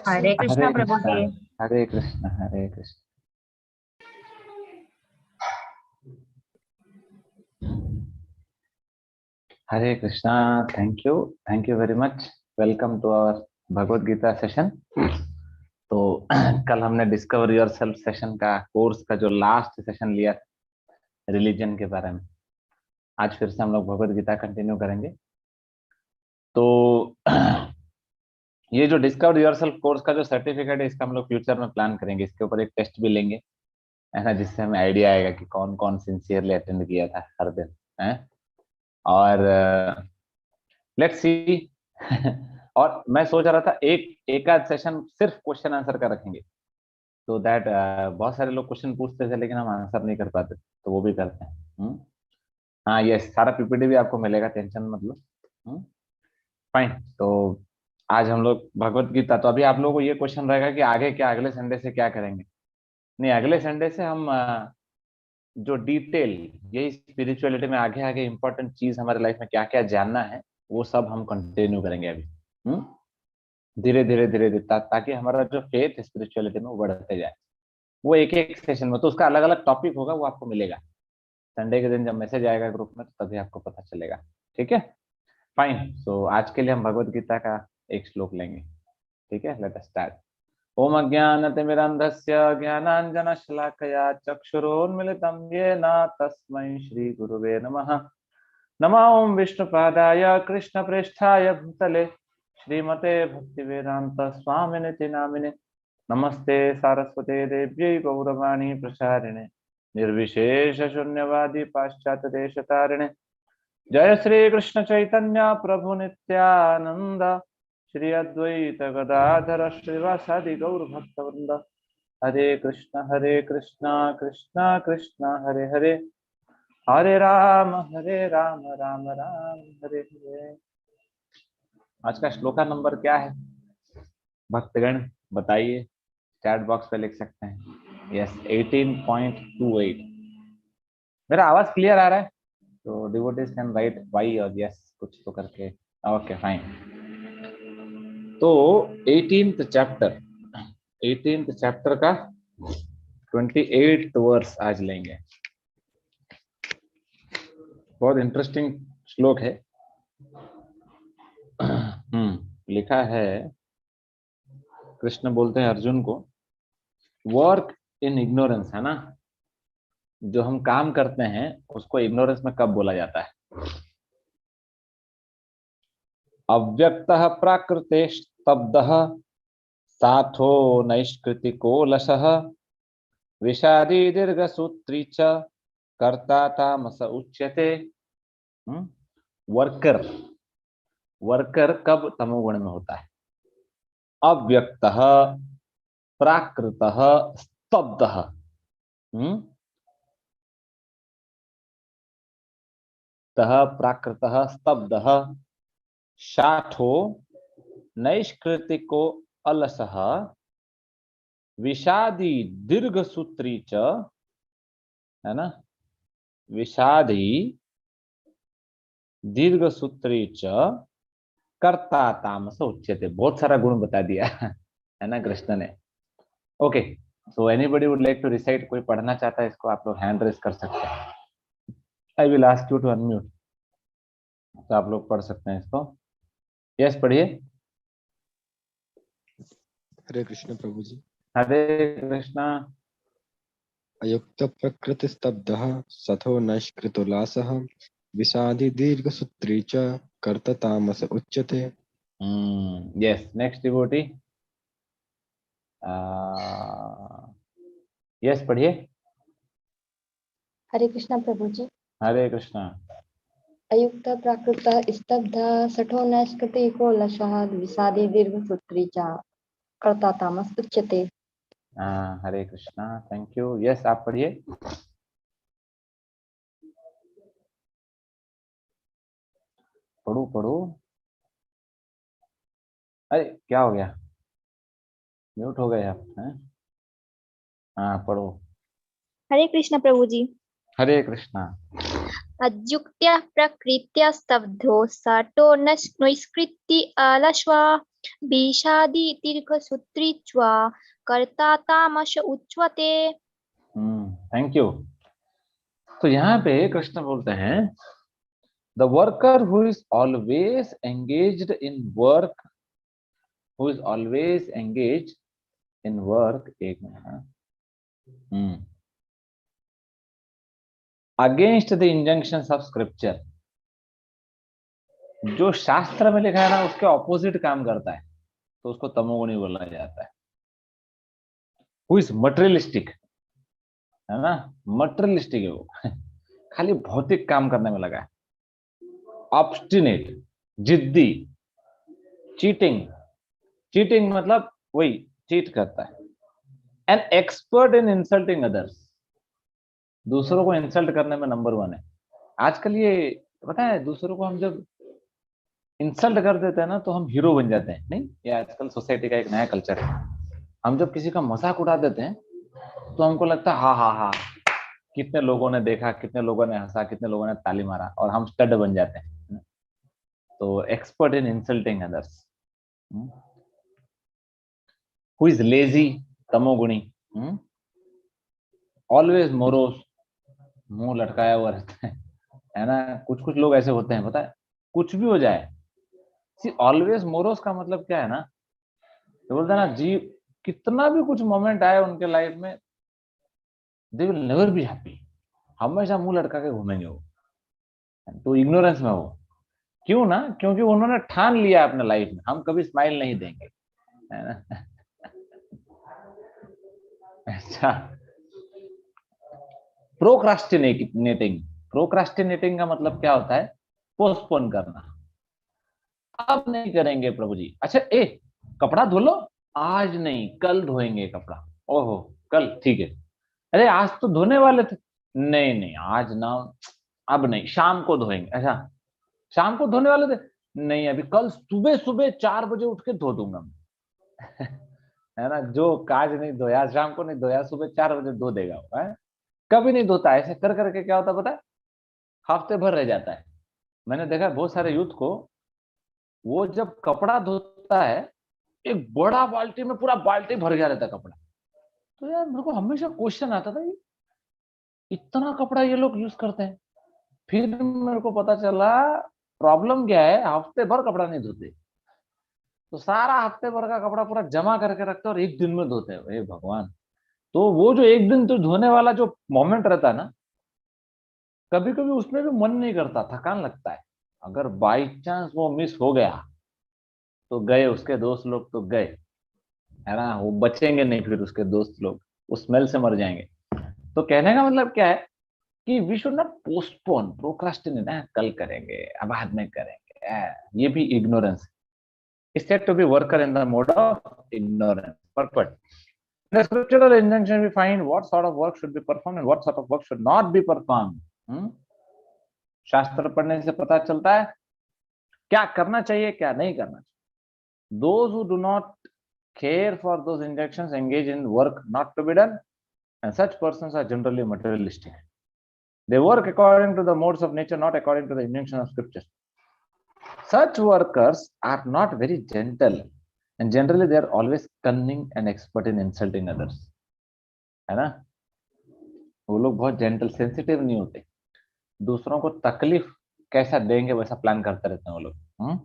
हरे कृष्णा हरे प्रभु कृष्णा। जी। Hare Krishna. Hare Krishna. Hare Krishna. Thank you very much. Welcome to our Bhagavad Gita session. तो कल हमने डिस्कवर योर सेल्फ सेशन का कोर्स का जो लास्ट सेशन लिया था रिलीजन के बारे में, आज फिर से हम लोग भगवत गीता कंटिन्यू करेंगे। तो ये जो डिस्कवर योर सेल्फ कोर्स का जो सर्टिफिकेट है, इसका हम लोग फ्यूचर में प्लान करेंगे। इसके ऊपर एक टेस्ट भी लेंगे, ऐसा जिससे हमें आइडिया आएगा कि कौन कौन सिंसियरली अटेंड किया था हर दिन है। और लेट्स सी। और मैं सोच रहा था एक आध सेशन सिर्फ क्वेश्चन आंसर का रखेंगे, तो दैट बहुत सारे लोग क्वेश्चन पूछते थे लेकिन हम आंसर नहीं कर पाते, तो वो भी करते हैं। हाँ, ये सारा पीपीटी भी आपको मिलेगा, टेंशन मतलब। फाइन। तो आज हम लोग भगवत गीता, तो अभी आप लोगों को ये क्वेश्चन रहेगा कि आगे क्या, अगले संडे से क्या करेंगे। नहीं, अगले संडे से हम जो डिटेल, यही स्पिरिचुअलिटी में आगे आगे इंपॉर्टेंट चीज हमारे लाइफ में क्या क्या जानना है, वो सब हम कंटिन्यू करेंगे अभी। धीरे धीरे धीरे धीरे ताकि हमारा जो फेथ स्पिरिचुअलिटी में वो बढ़ते जाए। वो एक एक सेशन में, तो उसका अलग अलग टॉपिक होगा, वो आपको मिलेगा संडे के दिन जब मैसेज आएगा ग्रुप में, तो तभी आपको पता चलेगा। ठीक है, फाइन। सो आज के लिए हम भगवत गीता का एक श्लोक लेंगे। ठीक है, लेट अस स्टार्ट। ओम अज्ञानतिमिरन्धस्य ज्ञानाञ्जनशलाकया चक्षुरोन्मिलितं येन तस्मै श्रीगुरुवे नमः। नमो ओम विष्णुपादाय कृष्णप्रेष्ठाय भूतले श्रीमते भक्तिवेदांत स्वामिनिति नामिने। नमस्ते सारस्वते देव्यै गौरवाणी प्रचारिणे निर्विशेष शून्यवादी पाश्चात्य देशतारिणे। जय श्री कृष्ण चैतन्य प्रभु नित्यानंद श्री अद्वैत गदाधर श्रीवासादि गौर भक्तवृंद। हरे कृष्ण कृष्ण कृष्ण हरे हरे, हरे राम राम राम हरे हरे। आज का श्लोका नंबर क्या है भक्तगण, बताइए। चैट बॉक्स पे लिख सकते हैं। यस, 18.28। मेरा आवाज क्लियर आ रहा है? तो डिवोटीज कैन राइट वाई और यस कुछ तो करके। Okay fine. तो 18th चैप्टर का 28th वर्स आज लेंगे। बहुत इंटरेस्टिंग श्लोक है। लिखा है, कृष्ण बोलते हैं अर्जुन को, वर्क इन इग्नोरेंस, है ना। जो हम काम करते हैं उसको इग्नोरेंस में कब बोला जाता है? अव्यक्तः प्राकृते स्तब्धः साथो नैष्कृतिको लशः विषादी दीर्घसूत्री च कर्ता तामस उच्यते। वर्कर, वर्कर कब तमोगुण में होता है? अव्यक्तः प्राकृतः स्तब्धः। प्राकृतः स्तब्धः शाठो नैष्कृतिको अलसः विषादी दीर्घसूत्री च, है ना, विषादी दीर्घसूत्री च कर्ता तामस उच्यते। बहुत सारा गुण बता दिया है ना कृष्ण ने। Okay, so anybody would like to recite? कोई पढ़ना चाहता है इसको, आप लोग हैंड रेज कर सकते हैं। I will ask you to unmute, तो आप लोग पढ़ सकते हैं इसको। यस, पढ़िए। हरे कृष्ण प्रभु जी। हरे कृष्णा। अयुक्त प्रकृति स्तब्धः सथो नैष्कृतोल्लासः विषादी दीर्घसूत्री च कर्ता तामस उच्यते। Yes, next devotee. यस, पढ़िए। हरे कृष्णा प्रभु जी। हरे कृष्णा। अयुक्त प्राकृत स्तब्ध सठो नैष्कृतिको लशः विषादी दीर्घसूत्री च कर्ता तामस उच्यते। हरे कृष्णा, थैंक यू। यस, आप पढ़िए। पढ़ो पढ़ो। अरे क्या हो गया, म्यूट हो गए आप हैं? हाँ, पढ़ो। हरे कृष्ण प्रभु जी। हरे कृष्णा। अद्युक्त्या प्रकृत्या स्तब्धो साटो नैष्कृति अलश्वा विषादी दीर्घसूत्री च कर्ता तामस उच्यते। Thank you. तो यहाँ पे कृष्ण बोलते हैं the worker who is always engaged in work, who is always engage in work, एक मिनट, against the injunctions of scripture, जो शास्त्र में लिखा है ना उसके ऑपोजिट काम करता है तो उसको तमोगुणी बोला जाता है। हु इज मटेरियलिस्टिक, है ना, मटेरियलिस्टिक है वो खाली भौतिक काम करने में लगा है। ऑब्स्टिनेट, जिद्दी, चीटिंग, चीटिंग मतलब वही चीट करता है। An expert in insulting others, दूसरों को इंसल्ट करने में नंबर 1 है। आजकल ये पता है, दूसरों को हम जब इंसल्ट कर देते हैं ना तो हम हीरो बन जाते हैं। नहीं, ये आजकल सोसाइटी का एक नया कल्चर है। हम जब किसी का मजाक उड़ा देते हैं तो हमको लगता है हाँ हाँ हाँ, कितने लोगों ने देखा, कितने लोगों ने हंसा, कितने लोगों ने ताली मारा, और हम स्टड बन जाते हैं। तो expert in insulting others. Who is lazy, तमोगुणी। ऑलवेज मोरोस, मुंह लटकाया हुआ रहता है ना। कुछ कुछ लोग ऐसे होते हैं, पता है, कुछ भी हो जाए, सी ऑलवेज मोरोस का मतलब क्या है ना, तो बोलते हैं ना जी, कितना भी कुछ मोमेंट आए उनके लाइफ में, they will never be happy, हमेशा मुंह लटका के घूमेंगे वो। तो इग्नोरेंस में हो, क्यों ना, क्योंकि उन्होंने ठान लिया अपने लाइफ में हम कभी स्माइल नहीं देंगे, है ना। अच्छा, प्रोक्रास्टिनेटिंग, प्रोक्रास्टिनेटिंग का मतलब क्या होता है, पोस्टपोन करना। अब नहीं करेंगे प्रभु जी, अच्छा कपड़ा धो लो, आज नहीं कल धोएंगे कपड़ा, ओहो कल ठीक है, अरे आज तो धोने वाले थे, नहीं नहीं आज ना, अब नहीं शाम को धोएंगे, अच्छा शाम को धोने वाले थे, नहीं अभी कल सुबह सुबह 4 बजे उठ के धो दूंगा मैं। है ना, जो काज नहीं धोया शाम को नहीं धोया, सुबह 4 बजे धो देगा वो, है? कभी नहीं धोता, ऐसे कर करके क्या होता पता है, हफ्ते भर रह जाता है। मैंने देखा बहुत सारे यूथ को, वो जब कपड़ा धोता है एक बड़ा बाल्टी में पूरा बाल्टी भर गया रहता है कपड़ा। तो यार मेरे को हमेशा क्वेश्चन आता था, इतना कपड़ा ये लोग यूज करते हैं। फिर मेरे को पता चला प्रॉब्लम क्या है, हफ्ते भर कपड़ा नहीं धोते, तो सारा हफ्ते भर का कपड़ा पूरा जमा करके रखते हैं और एक दिन में धोते हैं। हे भगवान, तो वो जो एक दिन तो धोने वाला जो मोमेंट रहता है ना, कभी कभी उसमें भी मन नहीं करता, थकान लगता है। अगर बाई चांस वो मिस हो गया तो गए, उसके दोस्त लोग तो गए, है ना, वो बचेंगे नहीं, फिर उसके दोस्त लोग उस स्मेल से मर जाएंगे। तो कहने का मतलब क्या है कि we should not postpone, procrastinate, कल करेंगे, अब बाद में करेंगे, ये भी ignorance. Instead to be worker in the mode of ignorance. Purport. In the scriptural injunction, we find what sort of work should be performed and what sort of work should not be performed. शास्त्र पढ़ने से पता चलता है क्या करना चाहिए, क्या नहीं करना चाहिए। Those who do not care for those injunctions engage in work not to be done, and such persons are generally materialistic. They work according to the modes of nature, not according to the injunction of scripture. Such workers are not very gentle, and generally they are always cunning and expert in insulting others, है ना। वो लोग बहुत gentle, sensitive नहीं होते, दूसरों को तकलीफ कैसा देंगे वैसा प्लान करते रहते हैं वो लोग।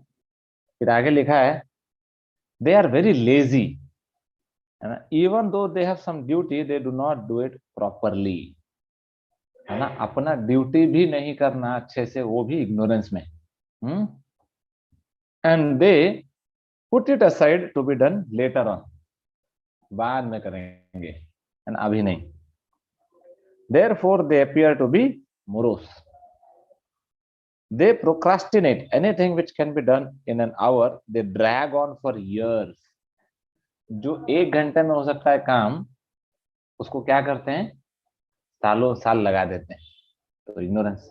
फिर आगे लिखा है दे आर वेरी लेजी, है ना, even though they have some duty they do not do it properly, है ना, अपना ड्यूटी भी नहीं करना अच्छे से, वो भी इग्नोरेंस में। And they put it aside to be done later on, बाद में करेंगे, एंड अभी नहीं। Therefore, they appear to be morose. They procrastinate anything which can be done in an hour. They drag on for years. जो 1 घंटे में हो सकता है काम, उसको क्या करते हैं, सालों साल लगा देते हैं। तो ignorance.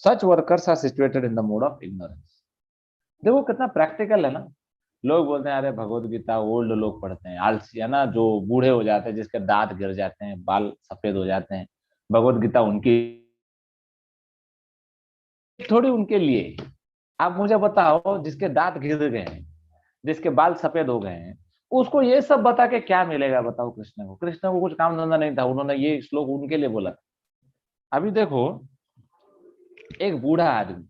Such workers are situated in the mode of ignorance. देखो कितना प्रैक्टिकल है ना। लोग बोलते हैं अरे भगवत गीता ओल्ड लोग पढ़ते हैं, आलसी, है ना, जो बूढ़े हो जाते हैं, जिसके दांत गिर जाते हैं, बाल सफेद हो जाते हैं, भगवत गीता उनकी थोड़ी, उनके लिए। आप मुझे बताओ जिसके दांत गिर गए हैं, जिसके बाल सफेद हो गए हैं, उसको ये सब बता के क्या मिलेगा बताओ कृष्ण को? कृष्ण को कुछ काम धंधा नहीं था, उन्होंने ये श्लोक उनके लिए बोला। अभी देखो, एक बूढ़ा आदमी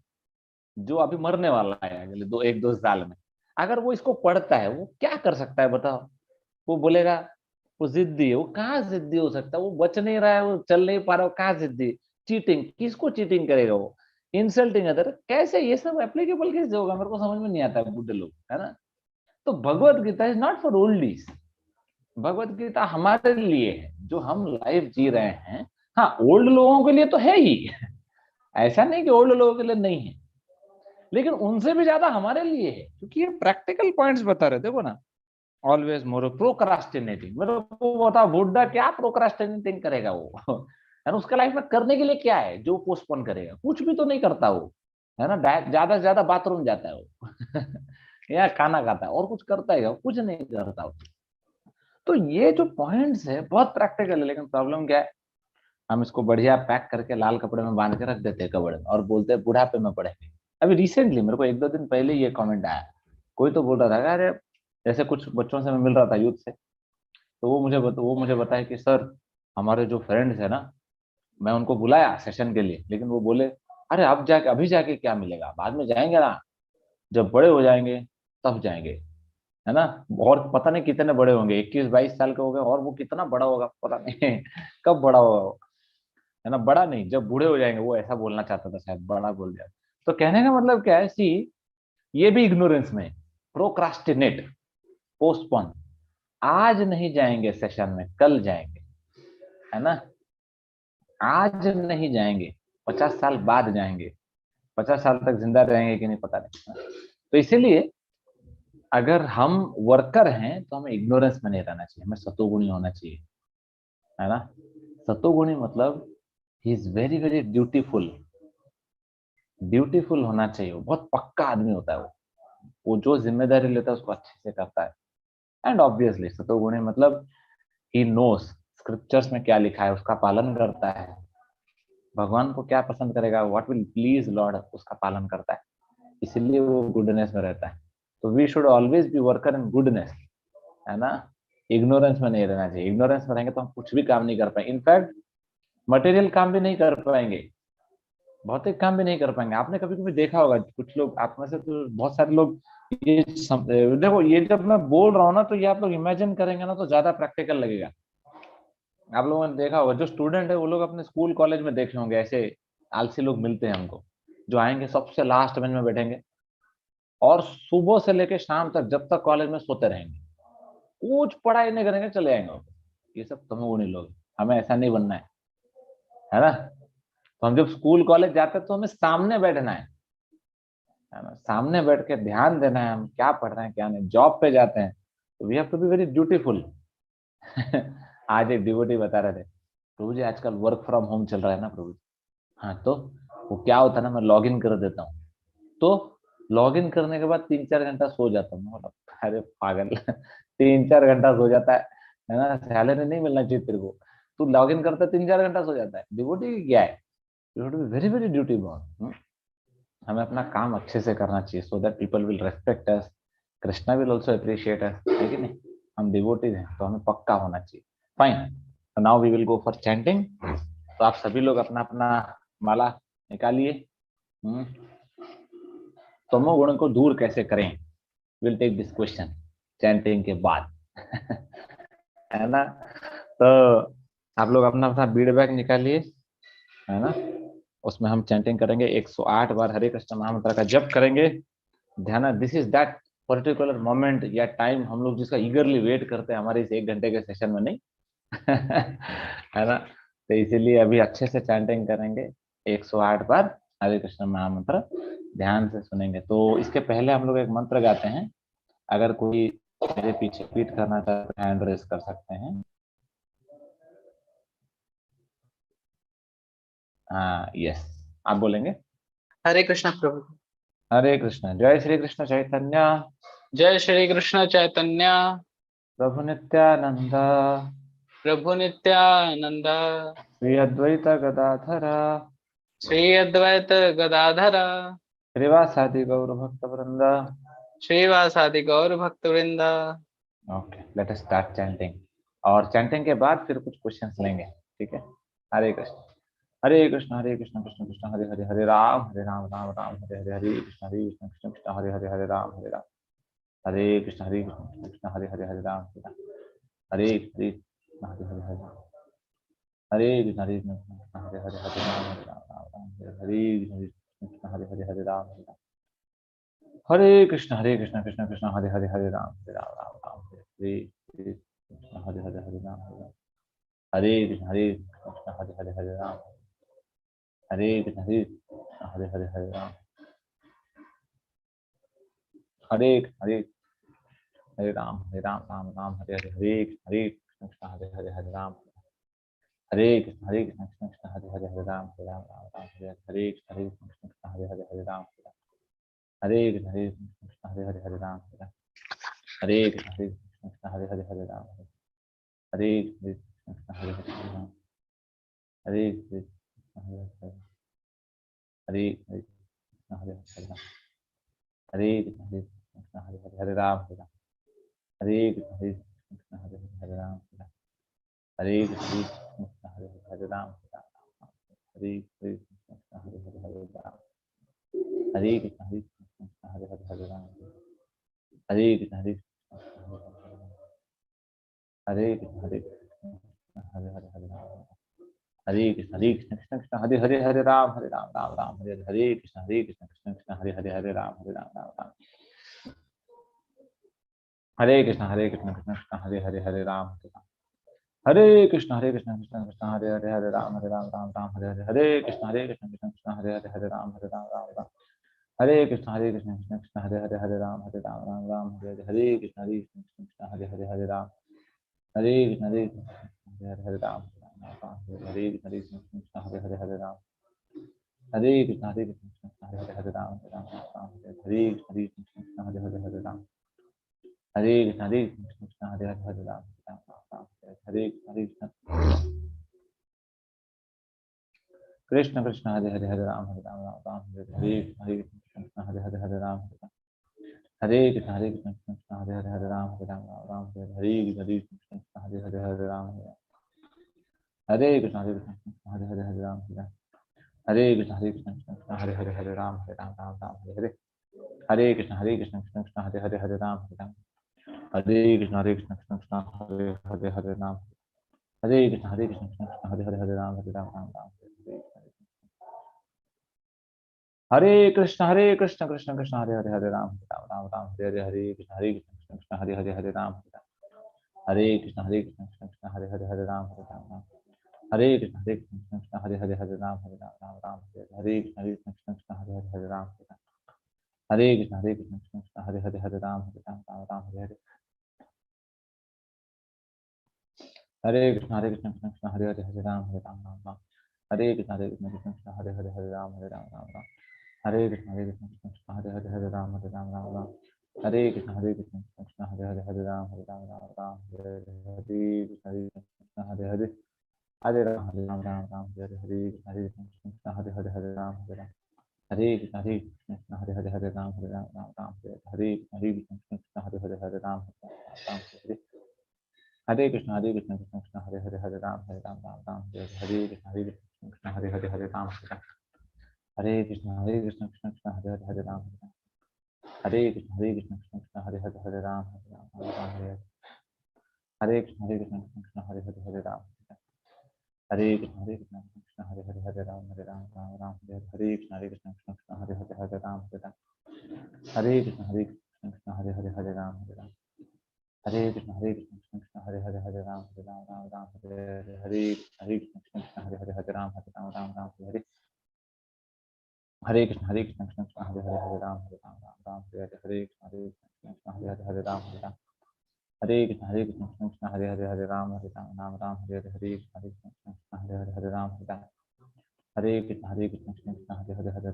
जो अभी मरने वाला है अगले 1-2 साल में, अगर वो इसको पढ़ता है, वो क्या कर सकता है बताओ? वो बोलेगा वो जिद्दी है। वो कहाँ जिद्दी हो सकता है? वो बच नहीं रहा है, वो चल नहीं पा रहा, वो कहाँ जिद्दी? चीटिंग, किसको चीटिंग करेगा वो? इंसल्टिंग अदर, कैसे ये सब एप्लीकेबल कैसे होगा? मेरे को समझ में नहीं आता है, बूढ़े लोग, है ना? तो Bhagavad Gita is not for oldies. Bhagavad Gita हमारे लिए है, जो हम लाइफ जी रहे हैं। हाँ, ओल्ड लोगों के लिए तो है ही, ऐसा नहीं कि ओल्ड लोगों के लिए नहीं है, लेकिन उनसे भी ज्यादा हमारे लिए है, क्योंकि ये प्रैक्टिकल पॉइंट्स बता रहे। देखो ना, ऑलवेज मोर प्रोक्रास्टिनेटिंग, मेरे को बता बुड्ढा क्या प्रोक्रास्टिनेटिंग करेगा वो? है ना? उसका लाइफ में करने के लिए क्या है जो पोस्टपोन करेगा? कुछ भी तो नहीं करता वो, है ना? ज्यादा से ज्यादा बाथरूम जाता है वो या खाना खाता है, और कुछ करता है? कुछ नहीं करता वो। तो ये जो पॉइंट्स है बहुत प्रैक्टिकल है, लेकिन प्रॉब्लम क्या है, हम इसको बढ़िया पैक करके लाल कपड़े में बांध के रख देते हैं कबड़ में, और बोलते हैं बुढ़ापे में पढ़ेंगे। अभी रिसेंटली मेरे को 1-2 दिन पहले ये कमेंट आया, कोई तो बोल रहा था, अरे जैसे कुछ बच्चों से मैं मिल रहा था, यूथ से, तो वो मुझे बताया कि सर, हमारे जो फ्रेंड्स है ना, मैं उनको बुलाया सेशन के लिए, लेकिन वो बोले अरे अब जाके, अभी जाके क्या मिलेगा, बाद में जाएंगे ना, जब बड़े हो जाएंगे तब जाएंगे, है ना? और पता नहीं कितने बड़े होंगे, 21-22 साल के हो गए, और वो कितना बड़ा होगा पता नहीं कब बड़ा होगा वो, है ना? बड़ा नहीं, जब बूढ़े हो जाएंगे, वो ऐसा बोलना चाहता था, शायद बड़ा बोल दिया। तो कहने का मतलब क्या है, सी, ये भी इग्नोरेंस में, प्रोक्रास्टिनेट, पोस्टपोन, आज नहीं जाएंगे सेशन में, कल जाएंगे, है ना? आज नहीं जाएंगे, 50 साल बाद जाएंगे, 50 साल तक जिंदा रहेंगे कि नहीं पता नहीं। तो इसीलिए अगर हम वर्कर हैं तो हमें इग्नोरेंस में नहीं रहना चाहिए, हमें सतोगुणी होना चाहिए, है ना? सतोगुणी मतलब he is very very dutiful, dutiful होना चाहिए, वो बहुत पक्का आदमी होता है वो जो जिम्मेदारी लेता है उसको अच्छे से करता है। एंड ऑब्वियसली सतोगुणी मतलब ही नोस स्क्रिप्चर्स में क्या लिखा है उसका पालन करता है, भगवान को क्या पसंद करेगा, व्हाट विल प्लीज लॉर्ड, उसका पालन करता है, इसलिए वो गुडनेस में रहता है। तो we should always be worker in goodness, है ना? इग्नोरेंस में नहीं रहना चाहिए। इग्नोरेंस में रहेंगे तो हम कुछ भी काम नहीं कर पाएंगे, इनफैक्ट मटेरियल काम भी नहीं कर पाएंगे, भौतिक काम भी नहीं कर पाएंगे। आपने कभी कभी देखा होगा, कुछ लोग, आप में से तो बहुत सारे लोग देखो, ये जब मैं बोल रहा हूँ ना, तो ये आप लोग इमेजिन करेंगे ना तो ज्यादा प्रैक्टिकल लगेगा। आप लोगों ने देखा होगा, जो स्टूडेंट है वो लोग अपने स्कूल कॉलेज में देखे होंगे, ऐसे आलसी लोग मिलते हैं हमको, जो आएंगे सबसे लास्ट बेंच में बैठेंगे, और सुबह से लेकर शाम तक जब तक कॉलेज में सोते रहेंगे, कुछ पढ़ाई नहीं करेंगे, चले जाएंगे वापस। ये सब तमोगुणी लोग, हमें ऐसा नहीं बनना है ना? तो हम जब स्कूल कॉलेज जाते हैं तो हमें सामने बैठना है ना? सामने बैठ के ध्यान देना है हम क्या पढ़ रहे हैं क्या नहीं। जॉब पे जाते हैं तो we have to be very dutiful आज एक डिवोटी बता रहे थे, प्रभु जी आजकल वर्क फ्रॉम होम चल रहा है ना प्रभु जी। हाँ, तो वो क्या होता है ना, मैं लॉग इन कर देता हूँ, तो लॉग इन करने के बाद 3-4 घंटा सो जाता हूँ। मतलब अरे पागल 3-4 घंटा सो जाता है ना? सैलरी नहीं मिलना चाहिए तेरे को, तू लॉग इन करता है 3-4 घंटा सो जाता है। डिवोटी क्या है, devotee very very duty bound. हमें अपना काम अच्छे से करना चाहिए, so that people will respect us, Krishna will also appreciate us, है कि नहीं? हम डिवोटीज हैं तो हमें पक्का होना चाहिए। फाइन, तो now we will go for chanting. तो आप सभी लोग अपना अपना माला निकालिए। तमोगुण को दूर कैसे करें, will take this question chanting के बाद है ना? तो आप लोग अपना अपना बीड बैग निकालिए, है ना? उसमें हम चैंटिंग करेंगे, 108 बार हरे कृष्ण महामंत्र का जप करेंगे। ध्यान, this is that particular moment या टाइम हम लोग जिसका ईगरली वेट करते हैं हमारे इस 1 घंटे के सेशन में, नहीं है ना? तो इसीलिए अभी अच्छे से चैंटिंग करेंगे 108 बार हरे कृष्ण महामंत्र, ध्यान से सुनेंगे। तो इसके पहले हम लोग एक मंत्र गाते हैं, अगर कोई मेरे पीछे रिपीट करना चाहते तो हैंड रेस कर सकते हैं। हाँ, यस, आप बोलेंगे। हरे कृष्ण प्रभु। हरे कृष्ण, जय श्री कृष्ण चैतन्य जय श्री कृष्ण चैतन्य प्रभु नित्यानंद प्रभु नित्यानंद श्री अद्वैत गदाधर श्री अद्वैत गदाधर श्रीवासादि गौर भक्त वृंद श्रीवासादि गौर भक्त वृंदा। Okay, let us start chanting. और चैंटिंग के बाद फिर कुछ क्वेश्चंस लेंगे, ठीक है। हरे कृष्ण हरे कृष्ण कृष्ण कृष्ण हरे हरे, हरे राम राम राम हरे हरे, हरे कृष्ण कृष्ण कृष्ण हरे हरे, हरे राम हरे कृष्ण कृष्ण हरे हरे, हरे राम हरे कृष्ण हरे हरे, हरे राम हरे कृष्ण कृष्ण हरे हरे, हरे राम राम हरे कृष्ण हरे हरे, हरे राम हरे कृष्ण कृष्ण कृष्ण हरे हरे, हरे राम राम राम हरे कृष्ण हरे हरे, हरे राम हरे कृष्ण कृष्ण हरे हरे, हरे राम हरे कृष्ण हरे हरे, हरे राम हरे हरे राम राम राम हरे हरे, हरे कृष्ण हरे हरे, हरे राम हरे कृष्ण कृष्ण हरे हरे, हरे राम राम राम हरे हरे, हरे कृष्ण हरे हरे, हरे राम हरे कृष्ण हरे हरे, हरे राम हरे कृष्ण हरे हरे, हरे राम हरे कृष्ण हरे हरे, हरे राम हरे कृष्ण हरे हरे, हरे कृष्ण हरे हरे राम हरे कृष्ण हरे हरे, हरे राम हरे कृष्ण हरे हरे, हरे राम हरे कृष्ण हरे हरे, हरे राम हरे कृष्ण हरे हरे, हरे राम हरे कृष्ण हरे हरे, हरे राम हरे कृष्ण हरे कृष्ण हरे हरे, हरे राम हरे कृष्ण कृष्ण कृष्ण हरे हरे, हरे राम राम राम हरे हरे कृष्ण कृष्ण कृष्ण हरे हरे, हरे राम राम राम हरे कृष्ण कृष्ण कृष्ण हरे हरे, हरे राम हरे कृष्ण कृष्ण कृष्ण हरे हरे, हरे राम राम राम हरे हरे, हरे कृष्ण कृष्ण कृष्ण हरे हरे, हरे राम राम राम हरे कृष्ण कृष्ण कृष्ण हरे हरे, हरे राम राम हरे हरे, हरे कृष्ण कृष्ण हरे हरे, हरे राम हरे कृष्ण हरे हरे, हरे राम हरे कृष्ण हरे हरे, हरे राम हरे कृष्ण कृष्ण हरे हरे, हरे राम राम हरे कृष्ण हरे हरे, हरे राम हरे कृष्ण हरे हरे, हरे राम हरे कृष्ण कृष्ण कृष्ण हरे हरे, हरे राम राम हरे कृष्ण हरे हरे, हरे राम हरे कृष्ण कृष्ण हरे हरे, हरे राम राम हरे कृष्ण हरे हरे, हरे राम हरे कृष्ण हरे हरे, हरे राम हरे कृष्ण कृष्ण हरे हरे, हरे राम राम हरे हरे कृष्ण कृष्ण हरे हरे, हरे राम हरे कृष्ण कृष्ण हरे हरे, हरे राम हरे कृष्ण कृष्ण हरे हरे, हरे राम राम हरे कृष्ण कृष्ण कृष्ण हरे हरे, हरे राम राम हरे हरे, हरे कृष्ण कृष्ण हरे हरे, हरे राम हरे कृष्ण कृष्ण हरे हरे, हरे राम हरे कृष्ण कृष्ण हरे हरे, हरे राम राम हरे कृष्ण कृष्ण हरे हरे, हरे राम हरे कृष्ण कृष्ण हरे हरे, हरे राम राम हरे कृष्ण कृष्ण हरे हरे, हरे राम राम हरे कृष्ण कृष्ण हरे हरे, हरे राम राम हरे कृष्ण कृष्ण हरे हरे, हरे राम राम हरे कृष्ण कृष्ण हरे हरे, हरे राम राम हरे कृष्ण हरे हरे, हरे राम राम हरे हरे कृष्ण हरे हरे, हरे राम हरे कृष्ण हरे हरे, हरे राम राम हरे कृष्ण हरे हरे, हरे राम हरे कृष्ण कृष्ण हरे हरे, हरे राम राम हरे कृष्ण हरे हरे, हरे राम हरे कृष्ण कृष्ण हरे हरे, हरे राम हरे कृष्ण कृष्ण हरे हरे, हरे राम हरे कृष्ण कृष्ण हरे हरे, हरे राम हरे कृष्ण कृष्ण हरे हरे, हरे राम राम हरे कृष्ण कृष्ण हरे हरे, हरे राम हरे कृष्ण कृष्ण हरे हरे, हरे राम हरे कृष्ण कृष्ण हरे हरे, हरे राम राम हरे कृष्ण कृष्ण हरे हरे, हरे राम हरे कृष्ण कृष्ण हरे हरे, हरे राम हरे कृष्ण हरे हरे, हरे राम हरे कृष्ण कृष्ण हरे हरे, हरे राम राम हरे कृष्ण हरे हरे, हरे राम हरे कृष्ण कृष्ण हरे हरे, हरे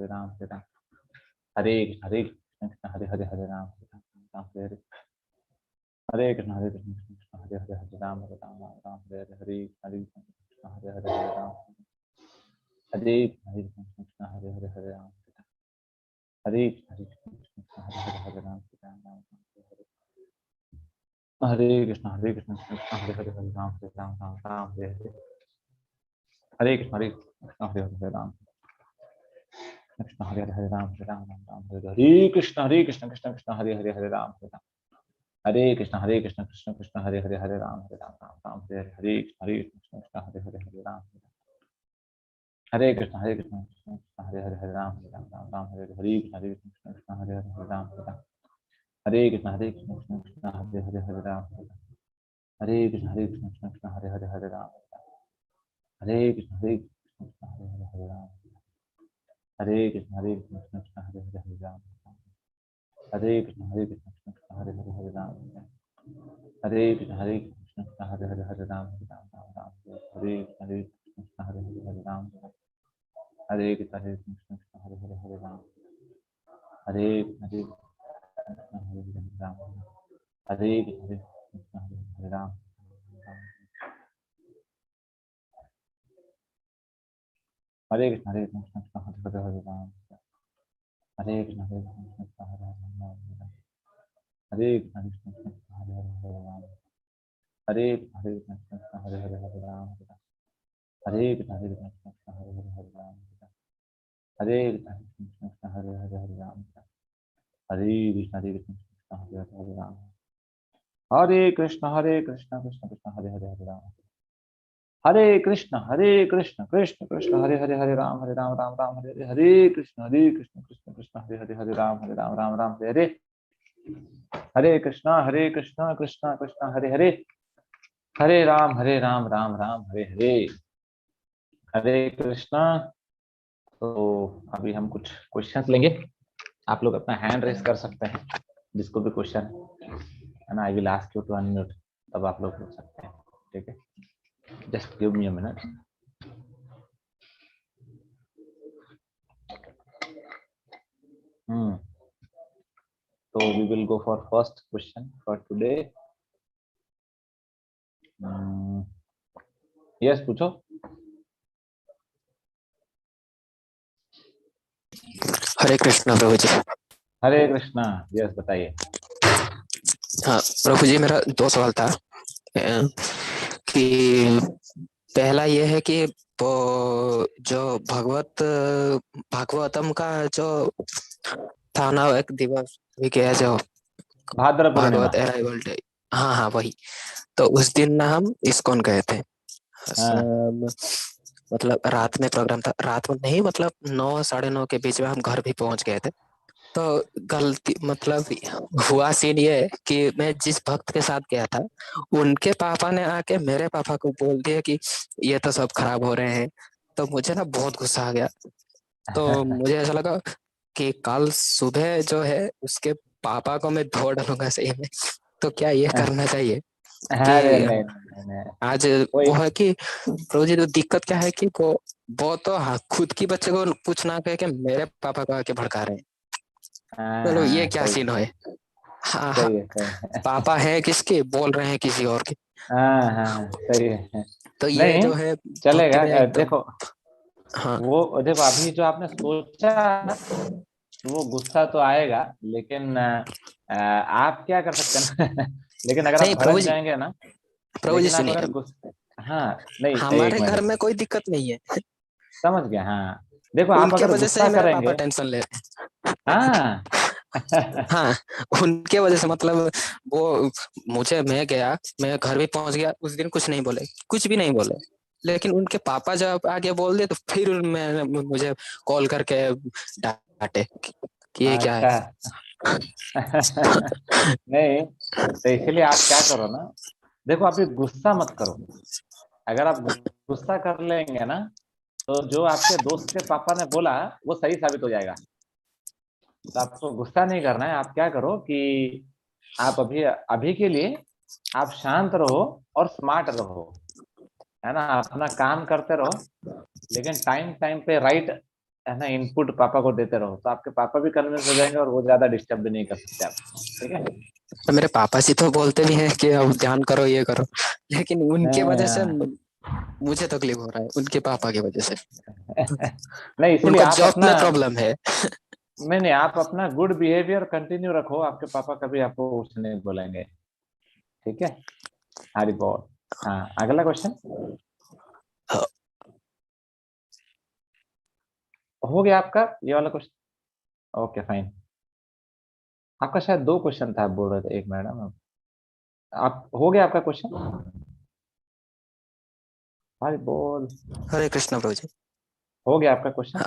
राम राम हरे कृष्ण हरे हरे, हरे राम हरे कृष्ण कृष्ण हरे हरे, हरे राम हरे कृष्ण कृष्ण हरे हरे, हरे राम हरे कृष्ण हरे हरे, हरे राम हरे कृष्ण कृष्ण हरे हरे, हरे राम हरे हरे कृष्ण हरे हरे हरे राम राम राम हरे कृष्ण हरे कृष्ण कृष्ण हरे हरे हरे राम राम राम हरे हरे हरे कृष्ण हरे कृष्ण हरे हरे हरे राम कृष्ण हरे हरे हरे राम राम राम हरे कृष्ण हरे कृष्ण कृष्ण कृष्ण हरे हरे हरे राम हरे कृष्ण कृष्ण कृष्ण हरे हरे हरे राम राम राम हरे हरे हरे कृष्ण कृष्ण हरे हरे हरे राम हरे कृष्ण कृष्ण कृष्ण हरे हरे हरे राम राम राम हरे हरे कृष्ण कृष्ण हरे हरे हरे राम हरे कृष्ण कृष्ण कृष्ण हरे हरे हरे राम हरे कृष्ण कृष्ण कृष्ण हरे हरे हरे राम हरे कृष्ण कृष्ण हरे हरे हरे राम हरे कृष्ण कृष्ण कृष्ण हरे हरे हरे राम हरे कृष्ण कृष्ण कृष्ण हरे हरे हरे राम हरे कृष्ण कृष्ण हरे हरे हरे राम राम राम हरे कृष्ण हरे हरे हरे राम हरे कृष्ण कृष्ण हरे हरे हरे राम हरे कृष्ण हरे हरे राम हरे कृष्ण हरे हरे राम हरे कृष्ण कृष्ण हरे हरे राम हरे कृष्ण कृष्ण हरे हरे राम हरे कृष्ण कृष्ण हरे हरे राम हरे कृष्ण हरे हरे राम हरे कृष्ण कृष्ण हरे हरे राम हरे कृष्ण हरे हरे राम हरे कृष्ण हरे हरे राम हरे कृष्ण कृष्ण कृष्ण हरे हरे राम हरे कृष्ण कृष्ण कृष्ण हरे हरे राम राम राम हरे हरे कृष्ण कृष्ण कृष्ण हरे हरे राम राम राम हरे हरे कृष्ण कृष्ण कृष्ण हरे राम राम राम हरे हरे कृष्णा। तो अभी हम कुछ क्वेश्चंस लेंगे, आप लोग अपना हैंड रेस कर सकते हैं जिसको भी क्वेश्चन है ना। I will ask you to unmute, तब आप लोग पूछ सकते हैं, ठीक है। Just give me a minute. तो we will go for first question for today. Yes, पूछो। हरे कृष्णा प्रभु जी। हरे कृष्णा। यस, बताइए। हाँ प्रभु जी, मेरा दो सवाल था कि पहला ये है कि वो जो भागवतम का जो था ना, एक दिवस भी गया जो भाद्र पूर्णिमा। भागवत अराइवल डे, हाँ हाँ वही। तो उस दिन ना हम इस्कॉन गए थे। मतलब रात में प्रोग्राम था, रात में नहीं, मतलब 9 साढ़े 9 के बीच में हम घर भी पहुंच गए थे। तो गलती मतलब हुआ सीन ये कि मैं जिस भक्त के साथ गया था, उनके पापा ने आके मेरे पापा को बोल दिया कि ये तो सब खराब हो रहे हैं। तो मुझे ना बहुत गुस्सा आ गया। तो मुझे ऐसा लगा कि कल सुबह जो है उसके पापा को मैं धो डालूंगा सही में। तो क्या ये करना चाहिए अरे कि नहीं, नहीं, नहीं। आज कोई वो है कि प्रभु जी, तो दिक्कत क्या है कि वो तो खुद की बच्चे को कुछ ना कह के मेरे पापा को आके भड़का रहे हैं। चलो ये क्या सही सीन है। हाँ हाँ, सही है, सही है। पापा है किसके, बोल रहे हैं किसी और के। हाँ, सही है। तो ये नहीं जो है भक्त चलेगा। में एकदम। देखो, हाँ वो देखो अभी जो आपने सोचा वो गुस्सा तो आएगा, लेकिन आप क्या कर सकते हैं ना लेकिन अगर नहीं आप प्रभु भड़क जी, जाएंगे ना, प्रभु जी लेकिन आप सुनिए, अगर गुस्सा, हाँ नहीं, एक हमारे घर मिनट, में कोई दिक्कत नहीं है। समझ गया। हाँ देखो, आप उनके अगर वजह से गुस्सा ही मेरे पापा करेंगे, टेंशन ले रहे हाँ हैं। हाँ, उनके वजह से मतलब वो मैं गया, मैं घर भी पहुंच गया, उस दिन कुछ नहीं बोले, कुछ भी नहीं बोले। लेकिन उनके पापा जब आगे बोल दिए तो फिर मुझे कॉल करके डांटे कि ये क्या है। अच्छा। नहीं, तो इसलिए आप क्या करो ना, देखो अभी गुस्सा मत करो। अगर आप गुस्सा कर लेंगे ना, तो जो आपके दोस्त के पापा ने बोला वो सही साबित हो जाएगा। तो आपको गुस्सा नहीं करना है। आप क्या करो कि आप अभी अभी के लिए आप शांत रहो और स्मार्ट रहो, है ना। अपना काम करते रहो, लेकिन टाइम टाइम पे राइट, है ना, इनपुट पापा को देते रहो, तो आपके पापा भी कन्विंस हो जाएंगे और वो ज्यादा डिस्टर्ब भी नहीं कर सकते आप, ठीक है। तो मेरे पापा जी तो बोलते भी हैं कि अब ध्यान करो, ये करो, लेकिन उनके वजह से हाँ। मुझे तकलीफ हो रहा है, उनके पापा की वजह से। नहीं, इसलिए उनको आप जॉब अपना, में प्रॉब्लम है। नहीं, आप अपना गुड बिहेवियर कंटिन्यू रखो, आपके पापा कभी आपको कुछ नहीं बोलेंगे, ठीक है? हरी बोल। हाँ, अगला क्वेश्चन हो गया आपका, ये वाला क्वेश्चन। Okay fine. आपका शायद 2 क्वेश्चन था, आप बोल रहे थे, एक मैडम आप हो गया आपका क्वेश्चन? हरी बोल। हरे कृष्ण प्रभु जी। हो गया आपका क्वेश्चन?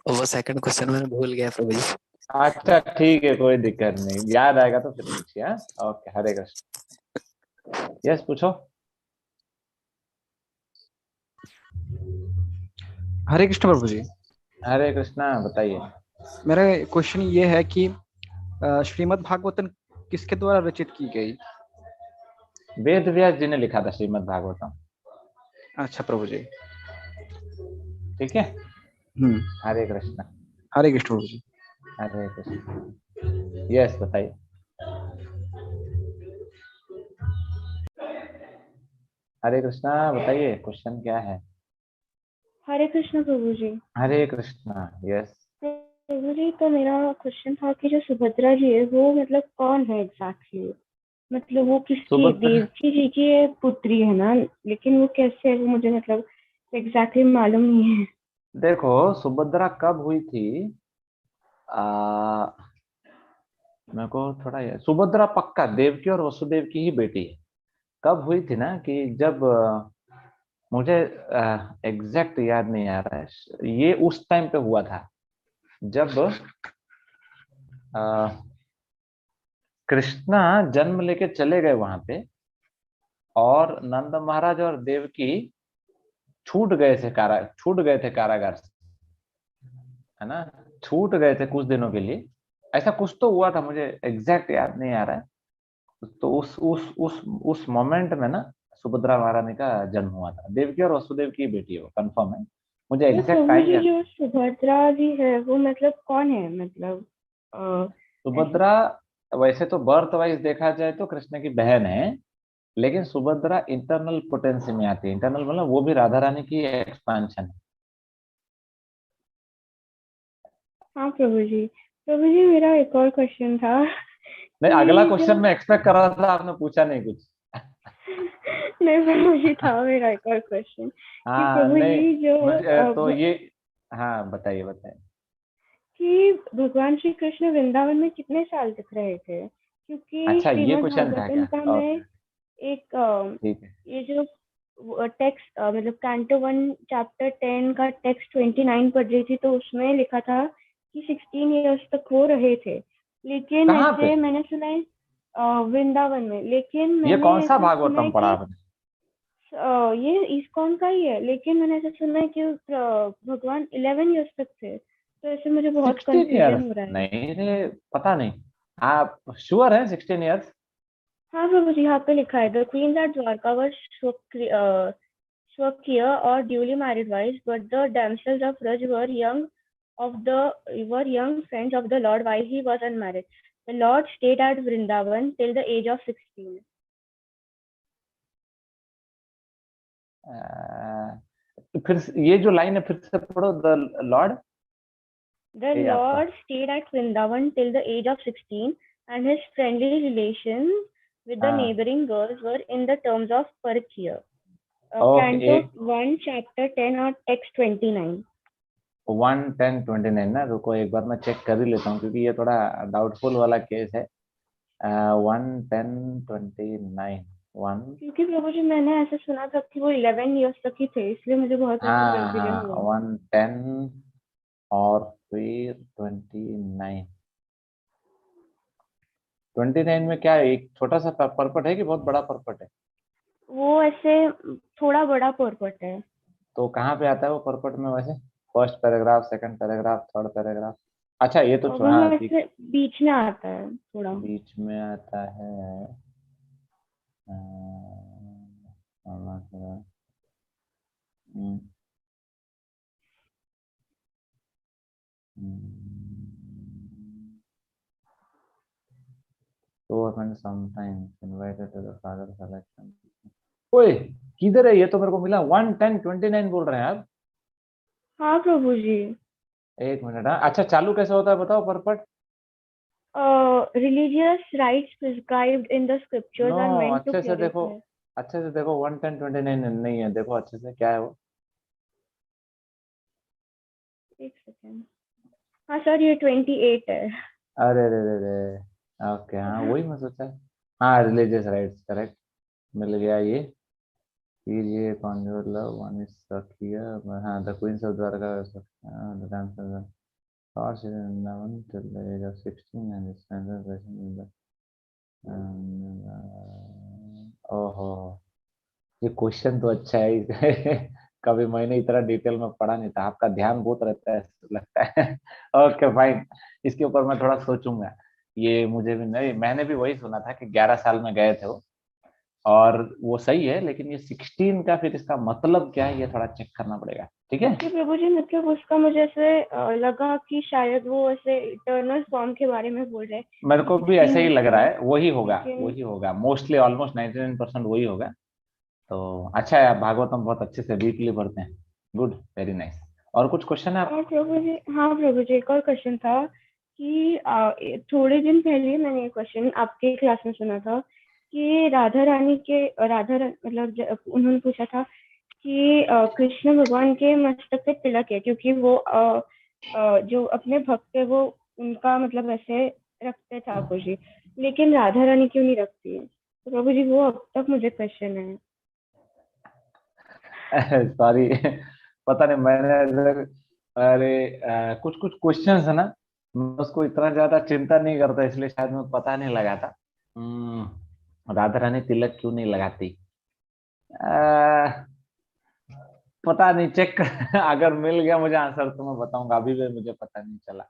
वो सेकंड क्वेश्चन मैंने भूल गया प्रभु जी। अच्छा ठीक है, कोई दिक्कत नहीं, याद आएगा तो फिर पूछिए। हाँ, ओके, हरे कृष्ण। यस, पूछो। हरे कृष्ण प्रभु जी। हरे कृष्णा, बताइए। मेरा क्वेश्चन ये है कि श्रीमद् भागवतम किसके द्वारा रचित की गई? वेद व्यास जी ने लिखा था श्रीमद् भागवतम। अच्छा प्रभु जी। ठीक है। हम्म। हरे कृष्णा। हरे कृष्ण प्रभु जी। हरे कृष्णा। यस, बताइए। हरे कृष्णा, बताइए क्वेश्चन क्या है? हरे कृष्ण प्रभु जी। हरे कृष्णा। यस। प्रभु जी, तो मेरा क्वेश्चन था कि जो सुभद्रा जी है वो मतलब कौन है एग्जैक्टली? मतलब वो किसकी, सुभद्रा, देवकी जी की पुत्री है ना, लेकिन वो कैसे है वो मुझे मतलब एग्जैक्टली मालूम नहीं है। देखो सुभद्रा कब हुई थी, आ, मेरे को थोड़ा सुभद्रा पक्का देवकी और वसुदेव की ही बेटी है। कब हुई थी ना कि जब मुझे एग्जैक्ट याद नहीं आ रहा है, ये उस टाइम पे हुआ था जब अ, कृष्णा जन्म लेके चले गए वहां पे, और नंद महाराज और देवकी छूट गए थे कारागार से, है ना? छूट गए थे कुछ दिनों के लिए, ऐसा कुछ तो हुआ था, मुझे एग्जैक्ट याद नहीं आ रहा है। तो उस मोमेंट में ना सुभद्रा महारानी का जन्म हुआ था। देवकी और वसुदेव की बेटी है, वो कंफर्म है, मुझे तो एग्जैक्ट प्रभु टाइम जी याद। जो सुभद्रा जी है वो मतलब कौन है, मतलब ऐसे? सुभद्रा वैसे तो बर्थ वाइज देखा जाए तो कृष्ण की बहन है, लेकिन सुभद्रा इंटरनल पोटेंसी में आती है। इंटरनल मतलब वो भी राधा रानी की एक्सपांशन है। हाँ प्रभु जी। प्रभु जी, मेरा एक और क्वेश्चन था नहीं, अगला कि क्वेश्चन जो मैं एक्सपेक्ट कर रहा था, आपने पूछा नहीं कुछ। नहीं प्रभु जी, था मेरा एक और क्वेश्चन कि हाँ प्रभु नहीं, जी जो मुझे तो ये, हाँ बताइए बताइए। कि भगवान श्री कृष्ण वृंदावन में कितने साल तक रहे थे? क्योंकि अच्छा, ये श्रीमद् क्वेश्चन था भागवतम क्या? का मैं ओके, एक ठीक है। ये जो टेक्स्ट मतलब कैंटो 1 चैप्टर 10 का टेक्स्ट 29 पढ़ रही थी, तो उसमें लिखा था कि 16 इयर्स तक वो रहे थे। लेकिन कहाँ पे? ऐसे मैंने सुना है वृंदावन में, लेकिन ये मैंने कौन सा ऐसा सुना है भागवतम पढ़ा कि आपने? ये इस्कॉन का ही है, लेकिन मैंने ऐसा सुना है कि भगवान 11 इयर्स तक थे, तो ऐसे मुझे बहुत 16 कंफ्यूजन ईयर्स? हो रहा है। नहीं रे, पता नहीं। आप श्योर है 16 ईयर्स? हाँ प्रभु जी, यहाँ पे लिखा है द क्वीन एट द्वारका वर स्वकीय or duly married wives, but the damsels of Braj were young friends of the Lord while he was unmarried. The Lord stayed at Vrindavan till the age of 16. फिर ये जो line है फिर से पढ़ो, the Lord. The ये आपका। Lord stayed at Vrindavan till the age of 16, and his friendly relations with the हाँ, neighboring girls were in the terms of Parikya. Okay. Canto एक 1, Chapter 10, or Text 29. 1:10:29 ना, रुको एक बार मैं चेक कर ही लेता हूँ, क्योंकि ये थोड़ा डाउटफुल वाला केस है। 1:10:29 वन। क्योंकि प्रभु जी मैंने ऐसा सुना था कि वो 11 इयर्स तक ही थे, इसलिए मुझे बहुत ऐसे हाँ कंफ्यूजन हाँ, हुआ। 1:10 और फिर 29। 29 में क्या है, एक छोटा सा परपट है कि बहुत बड़ा परपट है? वो ऐसे थोड़ा बड़ा पोरपट है। तो कहाँ पे आता है वो परपट में वैसे? First paragraph, second paragraph, third paragraph? अच्छा, ये तो और वो हाँ ठीक, ऐसे बीच में आता है थोड़ा। बीच में आता है। अ, हम्म, हम्म, government sometimes invited to the father selection। ओए, किधर है? ये तो मेरे को मिला 1:10:29 बोल रहे हैं आप। हाँ प्रभु जी। एक मिनट। हाँ अच्छा, चालू कैसे होता है बताओ परपट। Religious rites prescribed in the scriptures no, are meant to अच्छे से देखो, purify. अच्छे से देखो, 11029 नहीं है, देखो अच्छे से क्या है वो। एक सेकेंड, हाँ सर ये 28 है। अरे रे रे रे, ओके हाँ वही मैं सोचा। हाँ रिलीजियस राइट्स, करेक्ट, मिल गया ये। फिर ये कॉन्जुगल लव, वन इज सखिया, हाँ the queens of Dwarka, the dance of the gods in Vrindavan till the age of 16 and his concentration in the ओहो, ये क्वेश्चन तो अच्छा है। कभी मैंने इतना डिटेल में पढ़ा नहीं था, आपका ध्यान बहुत रहता है ऐसा लगता है। ओके फाइन, इसके ऊपर मैं थोड़ा सोचूंगा। ये मुझे भी नहीं, मैंने भी वही सुना था कि 11 साल में गए थे वो, और वो सही है, लेकिन ये 16 का फिर इसका मतलब क्या है ये थोड़ा चेक करना पड़ेगा, ठीक है। कि प्रभु जी मतलब उसका मुझे ऐसे लगा कि शायद वो ऐसे इटर्नल फॉर्म के बारे में बोल रहे हैं। मेरे को भी ऐसे ही लग रहा है, लेकिन वही होगा मोस्टली, ऑलमोस्ट 99% वही होगा। तो अच्छा है, आप भागवतम बहुत अच्छे से डीपली पढ़ते हैं, गुड, वेरी नाइस। और कुछ क्वेश्चन है आप? और प्रभु जी, हाँ प्रभु जी एक और क्वेश्चन था कि थोड़े दिन पहले मैंने ये क्वेश्चन आपके क्लास में सुना था कि राधा रानी के मतलब उन्होंने पूछा था कि कृष्ण भगवान के मस्तक पे तिलक है क्योंकि वो जो अपने भक्त है वो उनका मतलब ऐसे रखते ठाकुर जी, लेकिन राधा रानी क्यों नहीं रखती है? तो प्रभु जी वो अब तक मुझे क्वेश्चन है। सॉरी, पता नहीं मैंने, अरे कुछ कुछ क्वेश्चंस है ना, मैं उसको इतना ज्यादा चिंता नहीं करता, इसलिए शायद मैं पता नहीं लगा था। राधा रानी तिलक क्यों नहीं लगाती? अ, पता नहीं, चेक अगर मिल गया मुझे आंसर तो मैं बताऊंगा, अभी भी मुझे पता नहीं चला,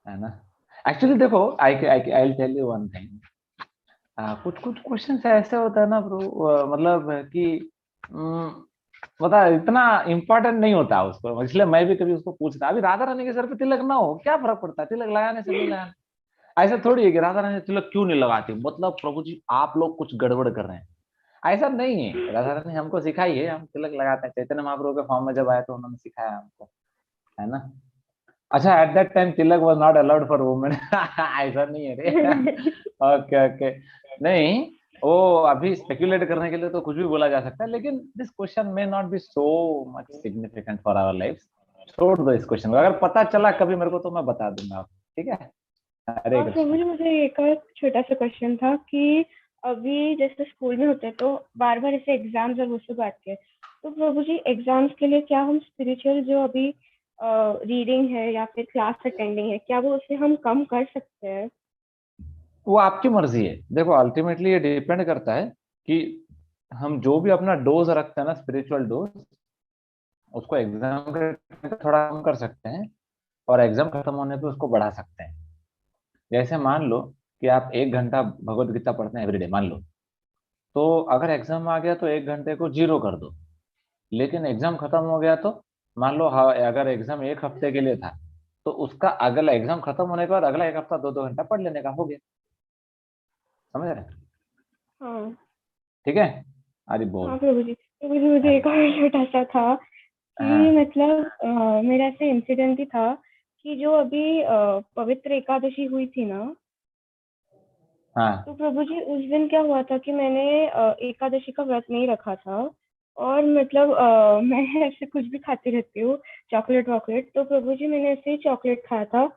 है ना। एक्चुअली देखो, I I tell you one thing, कुछ कुछ क्वेश्चन ऐसे होता है ना ब्रो, मतलब कि पता है, इतना इम्पोर्टेंट नहीं होता उसको, इसलिए मैं भी कभी उसको पूछता। अभी राधा रानी के सर पे तिलक ना हो क्या फर्क पड़ता है, तिलक लगाने से नहीं लगाने, ऐसा थोड़ी है कि राधा रानी तिलक क्यों नहीं लगाती मतलब प्रभु जी आप लोग कुछ गड़बड़ कर रहे हैं। ऐसा नहीं है, राधा रानी हमको सिखाई है, हम तिलक लगाते हैं, चैतन्य महाप्रभु के फॉर्म में जब आए तो उन्होंने सिखाया हमको, है ना। अच्छा, at that time Tilak was not allowed for women. ऐसा नहीं है रे। ओके ओके, नहीं, वो अभी स्पेक्युलेट करने के लिए तो कुछ भी बोला जा सकता है, लेकिन this question may not be so much significant for our life. छोड़ दो इस क्वेश्चन को, अगर पता चला कभी मेरे को तो मैं बता दूंगा आपको, ठीक है। हरे और प्रभु कृष्णा। जी मुझे एक और छोटा सा क्वेश्चन था कि अभी जैसे स्कूल में होते हैं तो बार बार ऐसे एग्जाम्स और उससे बात के, तो प्रभु जी एग्जाम्स के लिए क्या हम स्पिरिचुअल जो अभी रीडिंग है या फिर क्लास अटेंडिंग है क्या वो उससे हम कम कर सकते हैं? वो आपकी मर्जी है, देखो अल्टीमेटली ये डिपेंड करता है कि हम जो भी अपना डोज रखते हैं ना, स्पिरिचुअल डोज, उसको एग्जाम के time पे थोड़ा कम कर सकते हैं, और एग्जाम खत्म होने पे उसको बढ़ा सकते हैं। जैसे मान लो कि आप 1 घंटा भगवत गीता पढ़ते हैं एवरीडे, मान लो, तो अगर एग्जाम आ गया तो 1 घंटे को 0 कर दो, लेकिन एग्जाम खत्म हो गया तो मान लो, हाँ अगर एग्जाम 1 हफ्ते के लिए था, तो उसका अगला एग्जाम खत्म होने के बाद अगला 1 हफ्ता 2-2 घंटा पढ़ लेने का, हो गया, समझ रहे हैं? हाँ ठीक है, अरे बोल। हाँ प्रभु जी मुझे एक और छोटा सा था कि हाँ मतलब मेरा ऐसे इंसिडेंट ही था कि जो अभी पवित्र एकादशी हुई थी ना, हाँ तो प्रभु जी उस दिन क्या हुआ था कि मैंने एकादशी का व्रत नहीं रखा था और मतलब मैं ऐसे कुछ भी खाती रहती हूँ, चॉकलेट वॉकलेट, तो प्रभु जी मैंने ऐसे ही चॉकलेट खाया था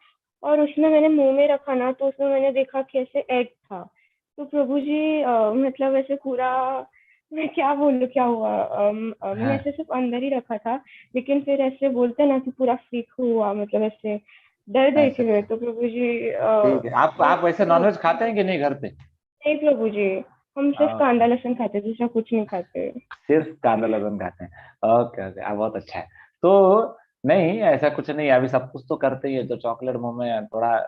और उसमें मैंने मुंह में रखा ना तो उसमें मैंने देखा कि ऐसे एग था। तो प्रभु जी मतलब ऐसे पूरा, मैं क्या बोलूँ क्या हुआ, मैंने हाँ, ऐसे सिर्फ अंदर ही रखा था, लेकिन फिर ऐसे बोलते हैं ना कि पूरा फ्रीक हुआ, मतलब ऐसे डर गई अच्छा थी मैं। अच्छा, तो प्रभु जी ठीक है। आप वैसे नॉनवेज खाते हैं कि नहीं घर पे? नहीं प्रभु जी, हम सिर्फ ओके, कांदा लहसुन खाते हैं, दूसरा कुछ नहीं खाते। सिर्फ कांदा लहसुन खाते हैं, ओके ओके, बहुत अच्छा है। तो नहीं, ऐसा कुछ नहीं है, अभी सब कुछ तो करते ही है, तो चॉकलेट मुंह में थोड़ा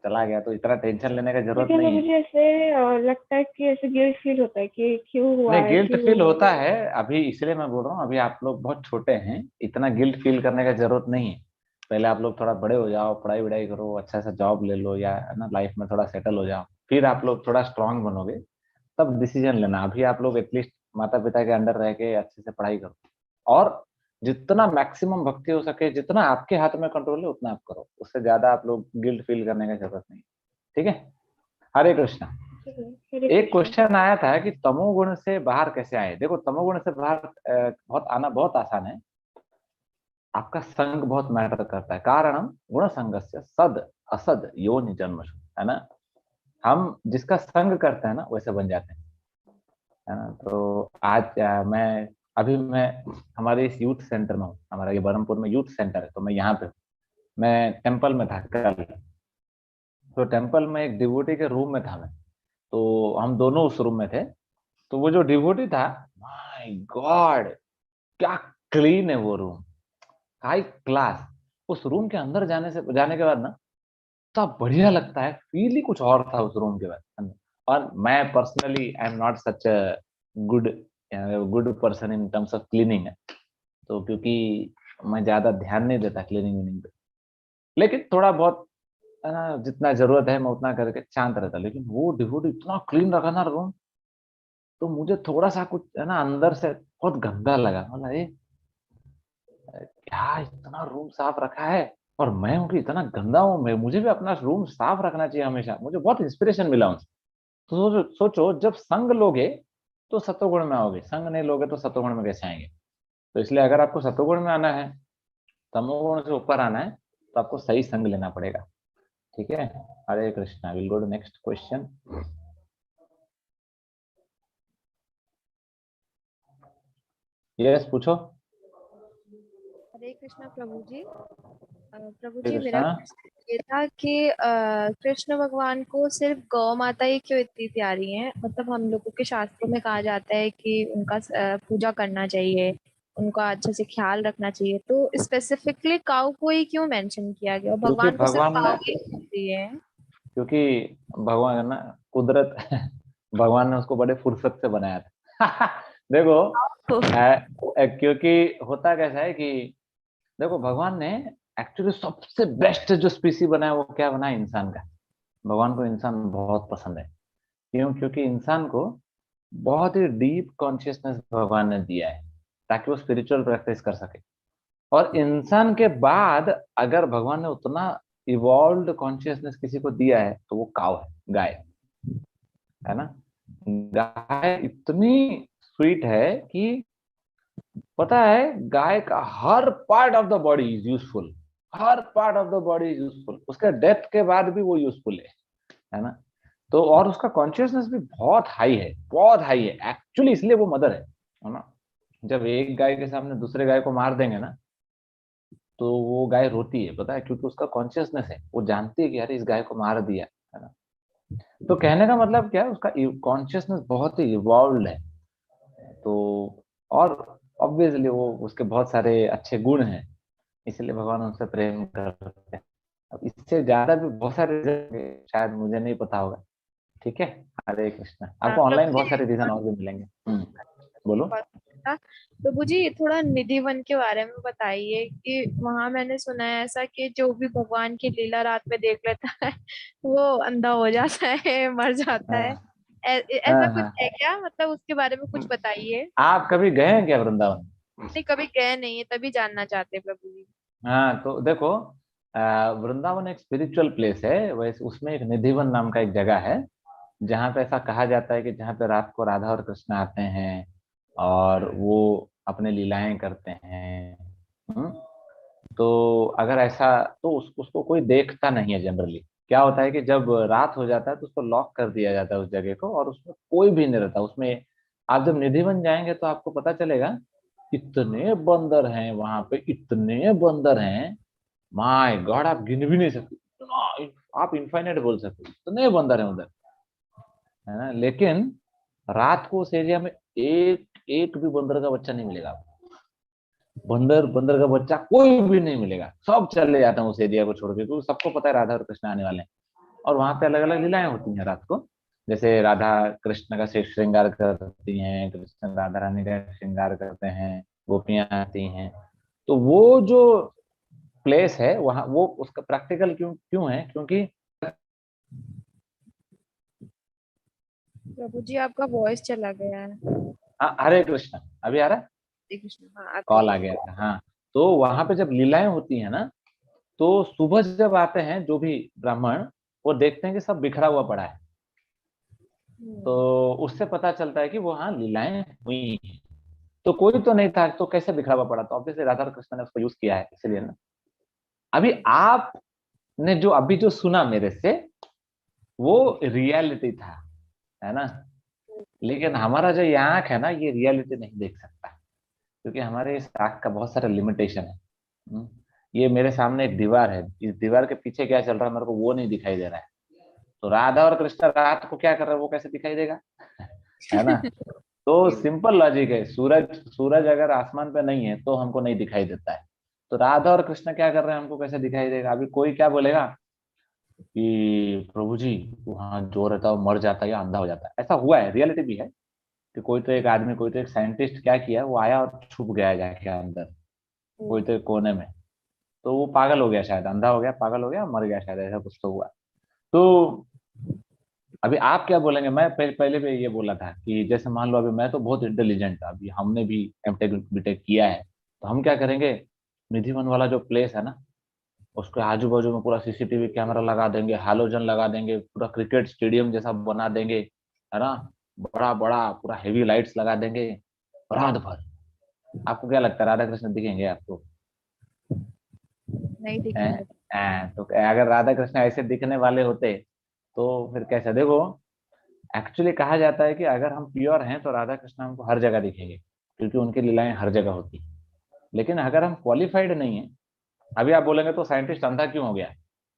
चला गया तो इतना टेंशन लेने की जरूरत लेकिन नहीं प्रभु है। जी ऐसे लगता है कि ऐसे गिल्ट फील होता है कि क्यों हुआ नहीं, है गिल्ट क्यों फील हुआ होता है। है अभी, इसलिए मैं बोल रहा हूँ, अभी आप लोग बहुत छोटे हैं, इतना गिल्ट फील करने का जरूरत नहीं है। पहले आप लोग थोड़ा बड़े हो जाओ, पढ़ाई वढ़ाई करो, अच्छा सा जॉब ले लो, या है ना लाइफ में थोड़ा सेटल हो जाओ, फिर आप लोग थोड़ा स्ट्रांग बनोगे, तब डिसीजन लेना। अभी आप लोग एटलीस्ट माता पिता के अंडर रह के अच्छे से पढ़ाई करो। और जितना मैक्सिमम भक्ति हो सके, जितना आपके हाथ में कंट्रोल है उतना आप करो, उससे ज्यादा आप लोग गिल्ट फील करने की जरूरत नहीं। ठीक है, हरे कृष्णा। एक क्वेश्चन आया था कि तमोगुण से बाहर कैसे आए। देखो तमोगुण से बाहर बहुत आना बहुत आसान है। आपका संग बहुत मैटर करता है। कारणम गुण संगस्य सद असद योनि जन्मशु, है ना। हम जिसका संग करते हैं ना वैसे बन जाते हैं, है ना। तो आज मैं हमारे इस यूथ सेंटर में हूँ। हमारा ये बरहमपुर में यूथ सेंटर है, तो मैं यहाँ पे हूँ। मैं टेम्पल में था कल, तो टेम्पल में एक डिवोटी के रूम में था मैं, तो हम दोनों उस रूम में थे। तो वो जो डिवोटी था, माय गॉड क्या क्लीन है वो रूम, हाई क्लास। उस रूम के अंदर जाने के बाद ना इतना बढ़िया लगता है, फील ही कुछ और था उस रूम के बाद। और मैं personally I am not such a good good person in terms of cleaning, तो क्योंकि मैं ज्यादा ध्यान नहीं देता क्लीनिंग पे, लेकिन थोड़ा बहुत है ना, जितना जरूरत है मैं उतना करके शांत रहता। लेकिन वो डिवोटी इतना क्लीन रखा ना रूम, तो मुझे थोड़ा सा कुछ है ना अंदर से बहुत गंदा लगा। मतलब ये क्या इतना रूम साफ रखा है, और मैं हूँ कि इतना गंदा हूँ मैं, मुझे भी अपना रूम साफ रखना चाहिए हमेशा। मुझे बहुत इंस्पिरेशन मिला उनसे। तो सोचो जब संग लोगे तो सतोगुण में आओगे, संग नहीं लोगे तो सतोगुण में कैसे आएंगे। तो इसलिए अगर आपको सतोगुण में आना है, तमोगुण से ऊपर आना है, तो आपको सही संग लेना पड़ेगा। ठीक है, Hare Krishna. Will go to next question. Yes पूछो। हरे कृष्णा प्रभु जी। प्रभु हरे जी मेरा कृष्णा। क्वेश्चन ये था कि कृष्ण भगवान को सिर्फ गौ माता ही क्यों इतनी प्यारी है। मतलब हम लोगों के शास्त्रों में कहा जाता है कि उनका पूजा करना चाहिए, उनका अच्छे से ख्याल रखना चाहिए, तो स्पेसिफिकली काऊ को ही क्यों मेंशन किया गया और क्योंकि भगवान को सिर्फ भगवान ने काऊ ही क्यों दिए हैं? क्योंकि भगवान है ना, कुदरत भगवान ने उसको बड़े फुर्सत से बनाया था। देखो क्योंकि होता कैसा है कि देखो भगवान ने एक्चुअली सबसे बेस्ट जो स्पीसी बनाया वो क्या बनाया, इंसान का। भगवान को इंसान बहुत पसंद है। क्यों? क्योंकि इंसान को बहुत ही डीप कॉन्शियसनेस भगवान ने दिया है, ताकि वो स्पिरिचुअल प्रैक्टिस कर सके। और इंसान के बाद अगर भगवान ने उतना इवॉल्व्ड कॉन्शियसनेस किसी को दिया है तो वो काव है, गाय, है ना। गाय इतनी स्वीट है कि पता है गाय का हर part of the body is useful, हर part of the body is useful. उसके डेथ के बाद भी वो यूजफुल है ना। तो और उसका कॉन्शियसनेस भी बहुत हाई है, बहुत हाई है एक्चुअली, इसलिए वो मदर है ना। जब एक गाय के सामने दूसरे गाय को मार देंगे ना, तो वो गाय रोती है, पता है, क्योंकि उसका कॉन्शियसनेस है, वो जानती है कि यार इस गाय को मार दिया, है ना। तो कहने का मतलब क्या है, उसका कॉन्शियसनेस बहुत ही इवॉल्व है। तो और ऑब्वियसली वो उसके बहुत सारे अच्छे गुण हैं, इसलिए भगवान उनसे प्रेम करते हैं। अब इससे ज्यादा भी बहुत सारे reason हैं, शायद मुझे नहीं पता होगा। ठीक है, हरे कृष्णा। हाँ, आपको ऑनलाइन प्रभु बहुत जी सारे रीजन और भी मिलेंगे। बोलो। प्रभु जी थोड़ा निधि वन के बारे में बताइए कि वहां मैंने सुना है ऐसा कि जो भी भगवान की लीला रात में देख लेता है वो अंधा हो जाता है, मर जाता है। हाँ ऐसा हाँ कुछ हाँ। है क्या? मतलब उसके बारे में कुछ बताइए। आप कभी गए हैं क्या वृंदावन? नहीं, कभी गए नहीं है, तभी जानना चाहते हैं प्रभु जी। हाँ तो देखो, वृंदावन एक स्पिरिचुअल प्लेस है। वैसे उसमें एक निधिवन नाम का एक जगह है, जहाँ पे ऐसा कहा जाता है कि जहाँ पे रात को राधा और कृष्ण आते हैं और वो अपने लीलाएं करते हैं। हम्म, तो अगर ऐसा, तो उसको कोई देखता नहीं है जनरली। क्या होता है कि जब रात हो जाता है तो उसको लॉक कर दिया जाता है उस जगह को, और उसमें कोई भी नहीं रहता उसमें। आप जब निधि बन जाएंगे तो आपको पता चलेगा इतने बंदर हैं वहां पे, इतने बंदर हैं, माय गॉड आप गिन भी नहीं सकते इतना। आप इनफाइनाइट बोल सकते, इतने बंदर हैं उधर, है ना। लेकिन रात को उस एरिया में एक एक भी बंदर का बच्चा नहीं मिलेगा आपको। बंदर बंदर का बच्चा कोई भी नहीं मिलेगा, सब चले जाते हैं उस एरिया को छोड़ के, क्योंकि सबको पता है राधा और कृष्ण आने वाले हैं। और वहां पे अलग अलग लीलाएं होती हैं रात को। जैसे राधा कृष्ण का श्रृंगार करती हैं, कृष्ण राधा रानी का श्रृंगार करते हैं, गोपियां आती हैं। तो वो जो प्लेस है वहां, वो उसका प्रैक्टिकल क्यों क्यों है, क्योंकि प्रभु जी आपका वॉइस चला गया है। हरे कृष्ण, अभी आ रहा है? आरती कृष्ण, हाँ आरती कॉल आ कृष्ण। गया था, हाँ। तो वहां पे जब लीलाएं होती है ना, तो सुबह जब आते हैं जो भी ब्राह्मण, वो देखते हैं कि सब बिखरा हुआ पड़ा है, तो उससे पता चलता है कि वो हाँ लीलाएं हुई हैं। तो कोई तो नहीं था, तो कैसे बिखरा हुआ पड़ा, तो ऑब्वियसली राधा और कृष्ण ने उसको यूज किया है, इसलिए ना। अभी आपने जो अभी जो सुना मेरे से, वो रियलिटी था, है ना। लेकिन हमारा जो ये आंख है ना, ये रियलिटी नहीं देख सकता, क्योंकि हमारे इस आंख का बहुत सारा लिमिटेशन है। हम्म। ये मेरे सामने एक दीवार है, इस दीवार के पीछे क्या चल रहा है मेरे को वो नहीं दिखाई दे रहा है। तो राधा और कृष्ण रात को क्या कर रहे हैं वो कैसे दिखाई देगा, है ना। तो सिंपल लॉजिक है, सूरज सूरज अगर आसमान पे नहीं है तो हमको नहीं दिखाई देता है। तो राधा और कृष्ण क्या कर रहे हैं हमको कैसे दिखाई देगा। अभी कोई क्या बोलेगा कि प्रभु जी वहां जो रहता है वो मर जाता है या अंधा हो जाता है, ऐसा हुआ है, रियलिटी भी है। कि कोई तो एक आदमी, कोई तो एक साइंटिस्ट क्या किया, वो आया और छुप गया जाके अंदर, कोई तो एक कोने में। तो वो पागल हो गया शायद, अंधा हो गया, पागल हो गया, मर गया शायद, ऐसा कुछ तो हुआ। तो अभी आप क्या बोलेंगे। मैं पहले भी ये बोला था कि जैसे मान लो अभी मैं तो बहुत इंटेलिजेंट, अभी हमने भी एमटेक बीटेक किया है, तो हम क्या करेंगे, निधि वन वाला जो प्लेस है ना, उसके आजू बाजू में पूरा सीसीटीवी कैमरा लगा देंगे, हैलोजन लगा देंगे, पूरा क्रिकेट स्टेडियम जैसा बना देंगे, है ना। बड़ा बड़ा पूरा हेवी लाइट्स लगा देंगे रात भर। आपको क्या लगता है राधा कृष्ण दिखेंगे आपको? नहीं हैं? दिखेंगे। तो अगर राधा कृष्ण ऐसे दिखने वाले होते तो फिर कैसे, देखो एक्चुअली कहा जाता है कि अगर हम प्योर हैं तो राधा कृष्ण हमको हर जगह दिखेंगे, क्योंकि उनकी लीलाएं हर जगह होती है। लेकिन अगर हम क्वालिफाइड नहीं है, अभी आप बोलेंगे तो साइंटिस्ट अंधा क्यों हो गया,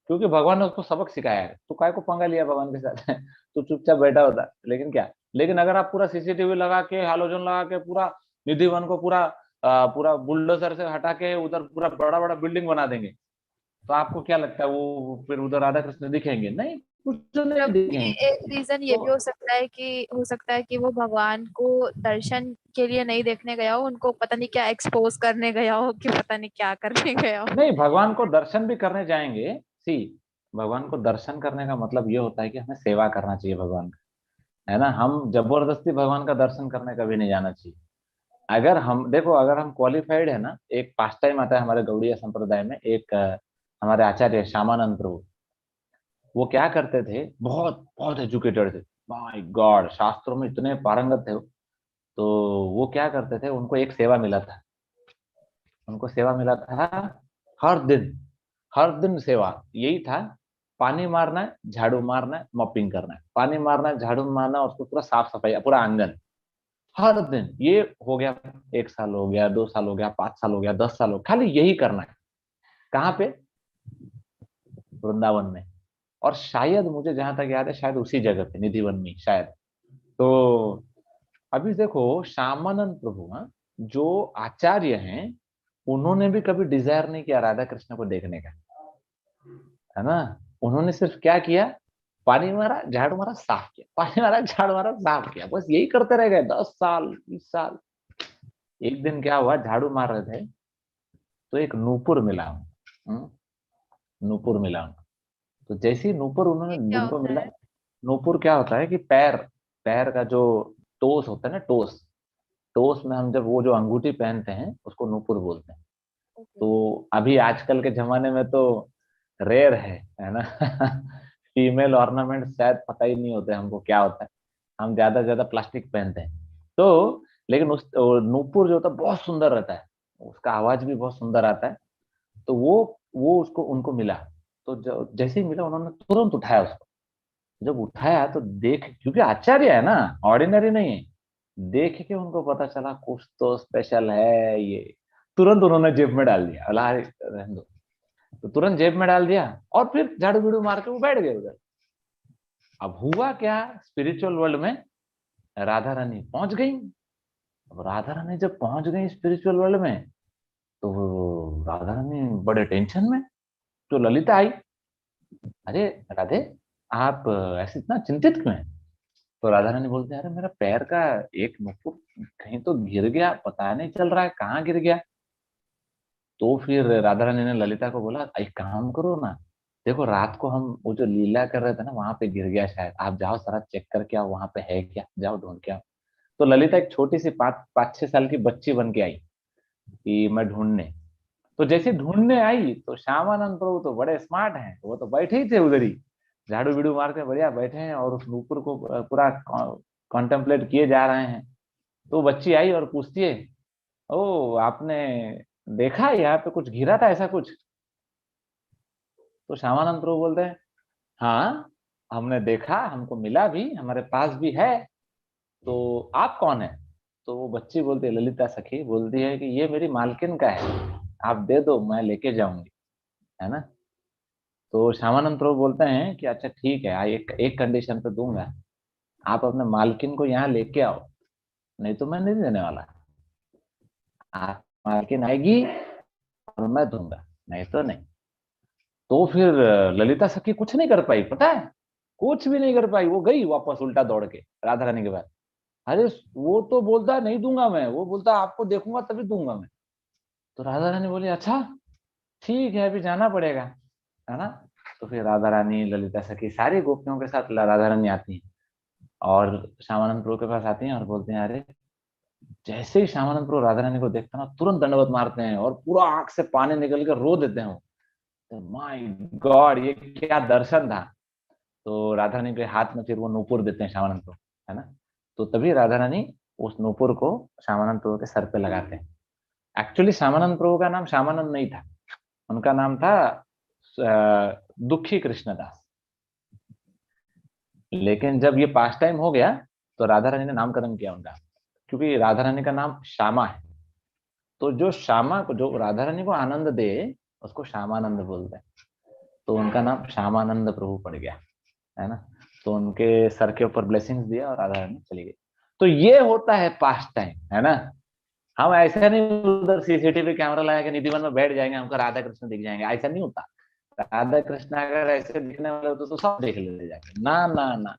क्योंकि भगवान ने उसको सबक सिखाया है, तो काय को पंगा लिया भगवान के साथ तो चुपचाप बैठा होता। लेकिन क्या, लेकिन अगर आप पूरा सीसीटीवी लगा के, हालोजन लगा के, पूरा निधि वन को पूरा पूरा बुलडोजर से हटा के उधर पूरा बड़ा बड़ा बिल्डिंग बना देंगे, तो आपको क्या लगता है वो फिर उधर राधा कृष्ण दिखेंगे? नहीं, कुछ तो नहीं मतलब दिखेंगे। एक रीजन ये भी तो हो सकता है कि वो भगवान को दर्शन के लिए नहीं देखने गया हो, उनको पता नहीं क्या एक्सपोज करने गया हो कि पता नहीं क्या करने गया हो। नहीं, भगवान को दर्शन भी करने जाएंगे। सी, भगवान को दर्शन करने का मतलब ये होता है कि हमें सेवा करना चाहिए भगवान का, है ना। हम जबरदस्ती भगवान का दर्शन करने कभी नहीं जाना चाहिए। अगर हम देखो, अगर हम क्वालिफाइड है ना, एक पास टाइम आता है हमारे गौड़ीय संप्रदाय में, एक हमारे आचार्य श्यामानंद प्रभु, वो क्या करते थे, बहुत बहुत एजुकेटेड थे, माय गॉड, शास्त्रों में इतने पारंगत थे वो। तो वो क्या करते थे, उनको एक सेवा मिला था, उनको सेवा मिला था हर दिन, हर दिन सेवा यही था, पानी मारना है, झाड़ू मारना है, मॉपिंग करना है, पानी मारना है, झाड़ू मारना है, उसको पूरा साफ सफाई, पूरा आंगन, हर दिन। ये हो गया, 1 साल हो गया, 2 साल हो गया, 5 साल हो गया, 10 साल हो गया, खाली यही करना है। कहाँ पे? वृंदावन में। और शायद मुझे जहां तक याद है, शायद उसी जगह पे निधि वन में शायद। तो अभी देखो श्यामानंद प्रभु, हाँ, जो आचार्य हैं, उन्होंने भी कभी डिजायर नहीं किया राधा कृष्ण को देखने का, है ना। उन्होंने सिर्फ क्या किया, पानी मारा, झाड़ू मारा, साफ किया, पानी मारा, झाड़ू मारा, साफ किया, बस यही करते रह गए 10 साल, 20 साल। एक दिन क्या हुआ, झाड़ू मार रहे थे तो एक नूपुर मिला, नूपुर मिला उनको। तो जैसे ही नूपुर ये उन्होंने क्या उनको होता मिला, है? नूपुर क्या होता है कि पैर, पैर का जो टोस होता है ना, टोस, टोस में हम जब वो जो अंगूठी पहनते हैं उसको नूपुर बोलते हैं। ओके। तो अभी आजकल के जमाने में तो रेयर है ना फीमेल ऑर्नामेंट शायद पता ही नहीं होते हमको क्या होता है, हम ज्यादा से ज्यादा प्लास्टिक पहनते हैं। तो लेकिन उस नूपुर जो होता है बहुत सुंदर रहता है, उसका आवाज भी बहुत सुंदर आता है। तो वो उसको उनको मिला, तो जैसे ही मिला उन्होंने तुरंत उठाया उसको। जब उठाया तो देख, क्योंकि आचार्य है ना, ऑर्डिनरी नहीं है, देख के उनको पता चला कुछ तो स्पेशल है ये। तुरंत उन्होंने जेब में डाल दिया, अल्लाह रहने दो, तो तुरंत जेब में डाल दिया और फिर झाड़ू बीड़ू मार के वो बैठ गए उधर। अब हुआ क्या, स्पिरिचुअल वर्ल्ड में राधा रानी पहुंच गई। अब राधा रानी जब पहुंच गई स्पिरिचुअल वर्ल्ड में, तो राधा रानी बड़े टेंशन में। तो ललिता आई, अरे राधे, आप ऐसे इतना चिंतित क्यों हैं? तो राधा रानी बोलते हैं, अरे मेरा पैर का एक नुपुर कहीं तो गिर गया, पता नहीं चल रहा है कहाँ गिर गया। तो फिर राधा रानी ने ललिता को बोला, एक काम करो ना, देखो रात को हम वो जो लीला कर रहे थे ना, वहां पे गिर गया शायद, आप जाओ सारा चेक करके आओ, वहां पे है क्या, जाओ ढूंढ के आओ। तो ललिता एक छोटी सी 5-6 साल की बच्ची बन के आई कि मैं ढूंढने। तो जैसे ढूंढने आई तो श्यामानंद प्रभु तो बड़े स्मार्ट हैं, वो तो बैठे ही थे उधर ही, झाड़ू बीड़ू मार के बढ़िया बैठे हैं और उस नूपुर को पूरा कॉन्टेम्पलेट किए जा रहे हैं। तो बच्ची आई और पूछती है, ओ आपने देखा यहाँ पे कुछ गिरा था ऐसा कुछ? तो श्यामानंद प्रभु बोलते हैं, हाँ हमने देखा, हमको मिला भी, हमारे पास भी है। तो आप कौन है? तो वो बच्ची बोलती है, ललिता सखी बोलती है कि ये मेरी मालकिन का है, आप दे दो मैं लेके जाऊंगी, है ना। तो श्यामानंद प्रभु बोलते हैं कि अच्छा ठीक है, एक कंडीशन पे दूंगा, आप अपने मालकिन को यहाँ लेके आओ, नहीं तो मैं नहीं देने वाला। आप मालकिन आएगी और मैं दूंगा, नहीं तो नहीं। तो फिर ललिता सखी कुछ नहीं कर पाई, पता है, कुछ भी नहीं कर पाई। वो गई वापस उल्टा दौड़ के राधा रानी के पास। अरे वो तो बोलता नहीं दूंगा मैं, वो बोलता आपको देखूंगा तभी दूंगा मैं। तो राधा रानी बोली अच्छा ठीक है, अभी जाना पड़ेगा, है ना। तो फिर राधा रानी, ललिता सखी, सारी गोपियों के साथ राधा रानी आती हैं और श्यामानंद प्रभु के पास आती हैं और बोलते हैं, अरे जैसे ही श्यामानंद प्रभु राधा रानी को देखते हैं ना, तुरंत दंडवत मारते हैं और पूरा आंख से पानी निकल के रो देते हैं। तो माय गॉड, ये क्या दर्शन था। तो राधा रानी के हाथ में फिर वो नूपुर देते हैं श्यामानंद प्रभु, है ना। तो तभी राधा रानी उस नूपुर को श्यामानंद प्रभु के सर पे लगाते हैं। एक्चुअली श्यामानंद प्रभु का नाम श्यामानंद नहीं था, उनका नाम था दुखी कृष्णदास। लेकिन जब ये पास टाइम हो गया तो राधा रानी ने नामकरण किया उनका, क्योंकि राधा रानी का नाम श्यामा है। तो जो श्यामा को, जो राधा रानी को आनंद दे, उसको श्यामानंद बोलते हैं। तो उनका नाम श्यामानंद प्रभु पड़ गया, है ना। तो उनके सर के ऊपर ब्लेसिंग्स दिया और राधा रानी चली गई। तो ये होता है पास टाइम, है ना। हम ऐसा नहीं उधर सीसीटीवी कैमरा लगा के निधिवन में बैठ जाएंगे, हमको राधा कृष्ण दिख जाएंगे, ऐसा नहीं होता। राधा कृष्ण अगर ऐसे दिखने वाले होते तो सब देख लेते जाके। ना ना ना,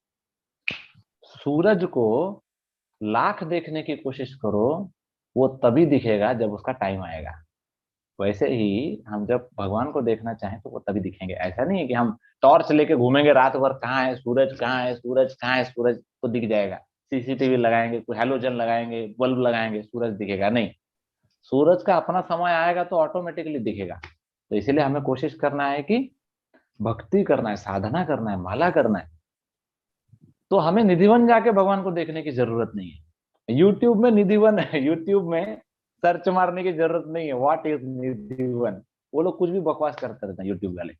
सूरज को लाख देखने की कोशिश करो, वो तभी दिखेगा जब उसका टाइम आएगा। वैसे ही हम जब भगवान को देखना चाहें तो वो तभी दिखेंगे। ऐसा नहीं है कि हम टॉर्च लेके घूमेंगे रात भर, कहाँ है सूरज, कहाँ है सूरज, कहाँ है सूरज, तो दिख जाएगा। सीसीटीवी लगाएंगे, कोई हेलोजन लगाएंगे, बल्ब लगाएंगे, सूरज दिखेगा नहीं। सूरज का अपना समय आएगा तो ऑटोमेटिकली दिखेगा। तो इसीलिए हमें कोशिश करना है कि भक्ति करना है, साधना करना है, माला करना है। तो हमें निधिवन जाके भगवान को देखने की जरूरत नहीं है। यूट्यूब में निधिवन है, यूट्यूब में सर्च मारने की जरूरत नहीं है, व्हाट इज निधिवन। वो लोग कुछ भी बकवास करते रहते हैं यूट्यूब वाले।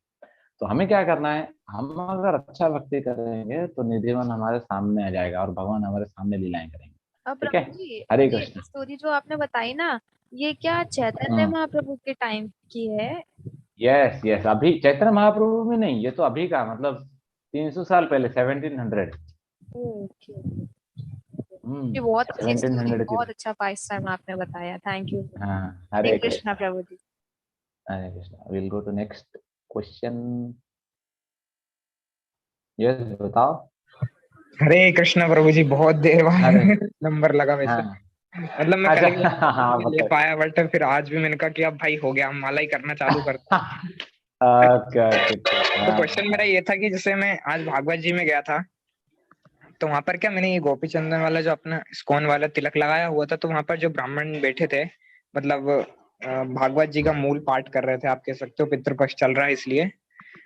तो हमें क्या करना है, हम अगर अच्छा भक्ति करेंगे तो निधिवन हमारे सामने आ जाएगा और भगवान हमारे सामने लीलाएं करेंगे। ठीक है, प्रभु जी, हरे ये कृष्ण। स्टोरी जो आपने बताई ना, ये क्या चैतन्य महाप्रभु के टाइम की है? यस यस, अभी चैतन्य महाप्रभु में नहीं, ये तो अभी का, मतलब 300 साल पहले, 1700। ओके, ये बहुत अच्छी स्टोरी, 1700 की। बहुत अच्छा पास टाइम आपने बताया, थैंक यू। हाँ, Hare Hare Krishna Krishna, Prabhu ji. Hare Krishna. Will go to next question. Yes, बताओ। हरे कृष्ण प्रभु जी, बहुत देर बाद अरे नंबर लगा वैसे। हाँ, मतलब मैं अच्छा कल हाँ ले बताओ। पाया, बट फिर आज भी मैंने कहा कि अब भाई हो गया, हम माला ही करना चालू करते हैं। ओके ओके, तो क्वेश्चन मेरा ये था कि जैसे मैं आज भागवत जी में गया था, तो वहां पर क्या मैंने ये गोपी चंदन वाला जो अपना स्कोन वाला तिलक लगाया हुआ था, तो वहां पर जो ब्राह्मण बैठे थे, मतलब भागवत जी का मूल पाठ कर रहे थे, आप कह सकते हो पितृपक्ष चल रहा है इसलिए।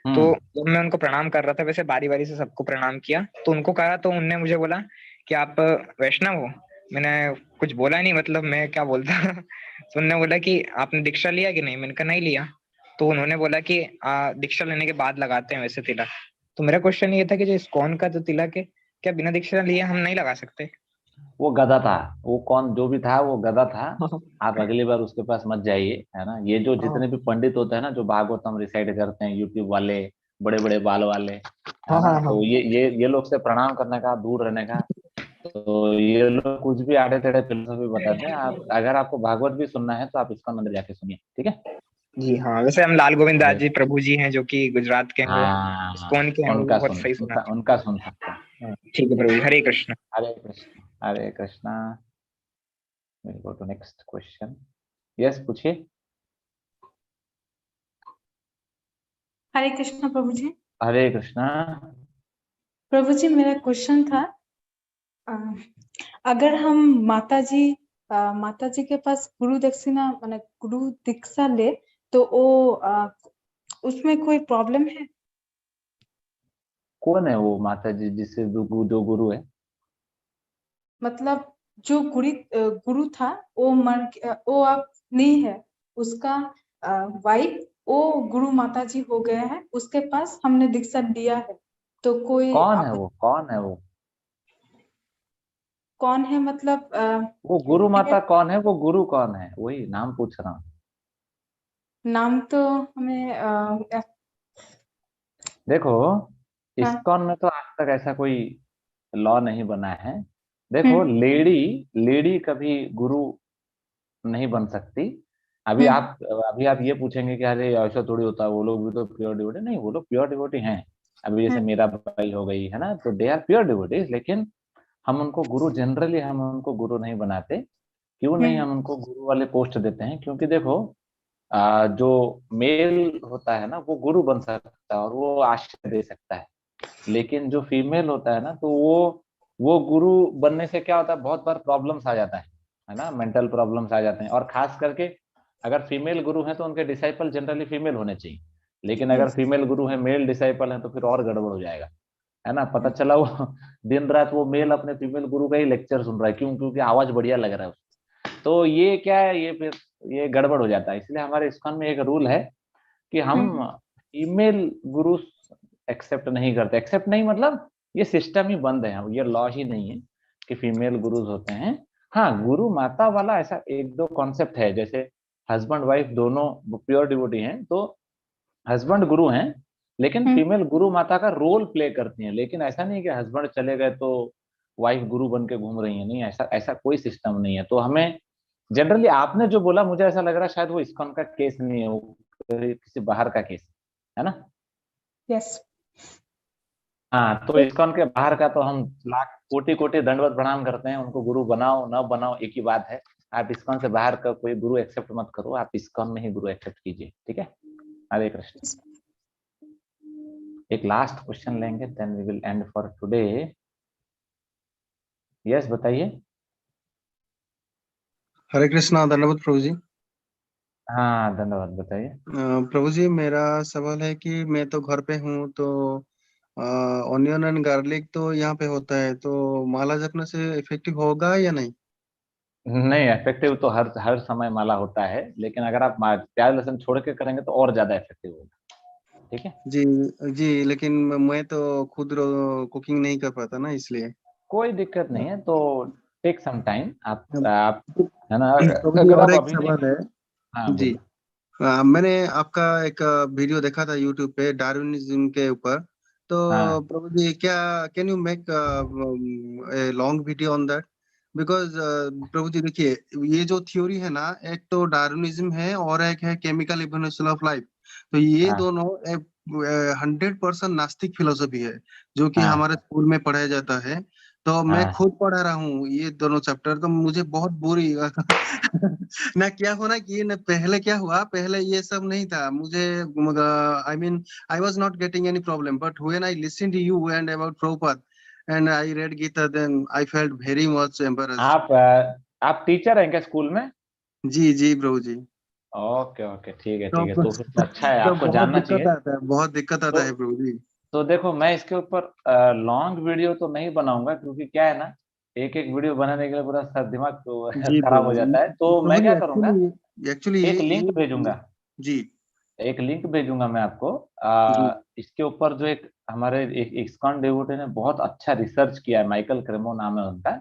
तो जब मैं उनको प्रणाम कर रहा था, वैसे बारी बारी से सबको प्रणाम किया, तो उनको कहा, तो उनने मुझे बोला कि आप वैष्णव हो। मैंने कुछ बोला नहीं, मतलब मैं क्या बोलता। तो उन्होंने बोला कि आपने दीक्षा लिया कि नहीं, मैंने कहा नहीं लिया। तो उन्होंने बोला कि दीक्षा लेने के बाद लगाते हैं वैसे तिलक। तो मेरा क्वेश्चन ये था कि जो इस्कॉन का जो तिलक है, क्या बिना दीक्षा लिए हम नहीं लगा सकते? वो गधा था, वो कौन जो भी था वो गधा था। आप अगली बार उसके पास मत जाइए, है ना। ये जो जितने भी पंडित होते हैं ना, जो भागवतम रिसाइड करते हैं, यूट्यूब वाले, बड़े बड़े बाल वाले, है ना, तो ये लोग से प्रणाम करने का, दूर रहने का। तो ये लोग कुछ भी आड़े टेढ़े फिलोसफी बताते हैं। आप अगर आपको भागवत भी सुनना है तो आप इसका मंदिर जाके सुनिए, ठीक है। जी हाँ, वैसे हम लाल गोविंद दास जी प्रभु जी हैं, जो कि गुजरात के हैं, वो हाँ, इस्कॉन के हैं, वो उनका बहुत सुन सही सुना। उनका सुन सकते हैं। ठीक है Prabhu ji, Hare Krishna. Hare Krishna, Hare Krishna. Will go to next question. Yes, पूछिए। हरे कृष्ण प्रभु जी। हरे कृष्णा। प्रभु जी, मेरा क्वेश्चन था अ, अगर हम माता जी के पास गुरु दक्षिणा माने गुरु दीक्षा ले तो वो उसमें कोई प्रॉब्लम है? कौन है वो माता जी जिससे जो गुरु है? मतलब जो गुरु था वो अब नहीं है, उसका वाइफ वो गुरु माता जी हो गया है, उसके पास हमने दीक्षा दिया है, तो कोई कौन है वो? कौन है वो? कौन है मतलब वो गुरु माता कौन है? वो गुरु कौन है? वही नाम पूछ रहा हूँ। नाम तो हमें देखो, हाँ, इस्कॉन में तो आज तक ऐसा कोई लॉ नहीं बना है। देखो, हम्म लेडी कभी गुरु नहीं बन सकती। हम्म अभी आप ये पूछेंगे कि अरे ऐसा थोड़ी होता है, वो लोग भी तो प्योर डिवोटी। नहीं, वो लोग प्योर डिवोटी हैं। अभी जैसे हम्म मेरा भाई हो गई है ना, तो दे आर प्योर डिवोटीज, लेकिन हम उनको गुरु, जनरली हम उनको गुरु नहीं बनाते। क्यों नहीं हम्म हम उनको गुरु वाले पोस्ट देते हैं? क्योंकि देखो, जो मेल होता है ना, वो गुरु बन सकता है और वो आश्रय दे सकता है। लेकिन जो फीमेल होता है ना, तो वो गुरु बनने से क्या होता है, बहुत बार प्रॉब्लम्स आ जाता है ना, मेंटल प्रॉब्लम्स आ जाते हैं। और खास करके अगर फीमेल गुरु हैं तो उनके डिसाइपल जनरली फीमेल होने चाहिए। लेकिन अगर यस फीमेल गुरु है, मेल डिसाइपल है, तो फिर और गड़बड़ हो जाएगा। है ना, पता चला वो दिन रात वो मेल अपने फीमेल गुरु का ही लेक्चर सुन रहा है। क्यों? क्योंकि आवाज बढ़िया लग रहा है उसको। तो ये क्या है, ये फिर ये गड़बड़ हो जाता है। इसलिए हमारे इस्कॉन में एक रूल है कि हम हम्म फीमेल गुरु एक्सेप्ट नहीं करते। एक्सेप्ट नहीं मतलब ये सिस्टम ही बंद है, ये लॉ ही नहीं है कि फीमेल गुरुज होते हैं। हाँ, गुरु माता वाला ऐसा एक दो कॉन्सेप्ट है, जैसे हस्बैंड वाइफ दोनों प्योर डिवोटी हैं, तो हस्बैंड गुरु हैं, लेकिन हम्म फीमेल गुरु माता का रोल प्ले करती हैं। लेकिन ऐसा नहीं कि हस्बैंड चले गए तो वाइफ गुरु बन के घूम रही है। नहीं, ऐसा ऐसा कोई सिस्टम नहीं है। तो हमें जनरली, आपने जो बोला, मुझे ऐसा लग रहा है शायद वो इस्कॉन का केस नहीं है, वो किसी बाहर का केस है ना। यस हाँ, तो इस्कॉन के बाहर का तो हम लाख कोटि कोटि दंडवत प्रणाम करते हैं। उनको गुरु बनाओ ना बनाओ एक ही बात है। आप इस्कॉन से बाहर का कोई गुरु एक्सेप्ट मत करो, आप इस्कॉन में ही गुरु एक्सेप्ट कीजिए। ठीक है, हरे कृष्ण। एक लास्ट क्वेश्चन लेंगे, then we will end for today. Yes, बताइए। हरे कृष्णा, धन्यवाद प्रभु जी। हाँ, धन्यवाद, बताइए। प्रभु जी, मेरा सवाल है कि मैं तो घर पे हूँ, तो ऑनियन एंड गार्लिक तो यहाँ पे होता है, तो माला जपने से इफेक्टिव होगा या नहीं? नहीं, इफेक्टिव तो हर हर समय माला होता है, लेकिन अगर आप प्याज लहसुन छोड़ के करेंगे तो और ज्यादा इफेक्टिव होगा। ठीक है, जी जी, लेकिन मैं तो खुद कुकिंग नहीं कर पाता ना, इसलिए। कोई दिक्कत नहीं है। तो टेक सम टाइम, आप है ना, प्रभु जी, अगर और आप एक अभी नहीं। सवाल है। हाँ, जी, बोलिए। मैंने आपका एक वीडियो देखा था यूट्यूब पे डार्विनिज्म के ऊपर। तो हाँ, प्रभु जी, क्या can you make a long video on that? Because Prabhu ji देखिए, ये जो थ्योरी है ना, एक तो डार्विनिज्म है और एक है केमिकल इवोल्यूशन ऑफ लाइफ। तो ये हाँ, दोनों 100% नास्तिक फिलोसफी है, जो कि हाँ, हमारे स्कूल में पढ़ाया जाता है। तो मैं हाँ। खुद पढ़ा रहा हूँ ये दोनों चैप्टर, तो मुझे बहुत बुरी ना क्या हुआ ना कि न पहले क्या हुआ, पहले ये सब नहीं था मुझे। I mean, I was not getting any problem, but when I listen to you and about Prabhupada and I read Gita, then I felt very much embarrassed. आप टीचर हैं क्या स्कूल में? जी जी प्रभु जी। ओके, ओके, ठीक है, तो ठीक है, तो फिर तो अच्छा है, तो आपको बहुत जानना दिक्कत चाहिए। आता है, बहुत दिक्कत तो आता है प्रभु जी। तो देखो, मैं इसके ऊपर लॉन्ग वीडियो तो नहीं बनाऊंगा, क्योंकि क्या है ना, एक एक वीडियो बनाने के लिए पूरा सर दिमाग तो जी खराब प्रभु हो जी। जाता है। तो प्रभु मैं जी, क्या करूंगा, एक्चुअली एक्चुअली एक लिंक ये भेजूंगा। जी एक लिंक भेजूंगा मैं आपको। जी इसके ऊपर जो एक हमारे एक इस्कॉन डिवोटी ने बहुत अच्छा रिसर्च किया है, माइकल क्रेमो नाम है उनका।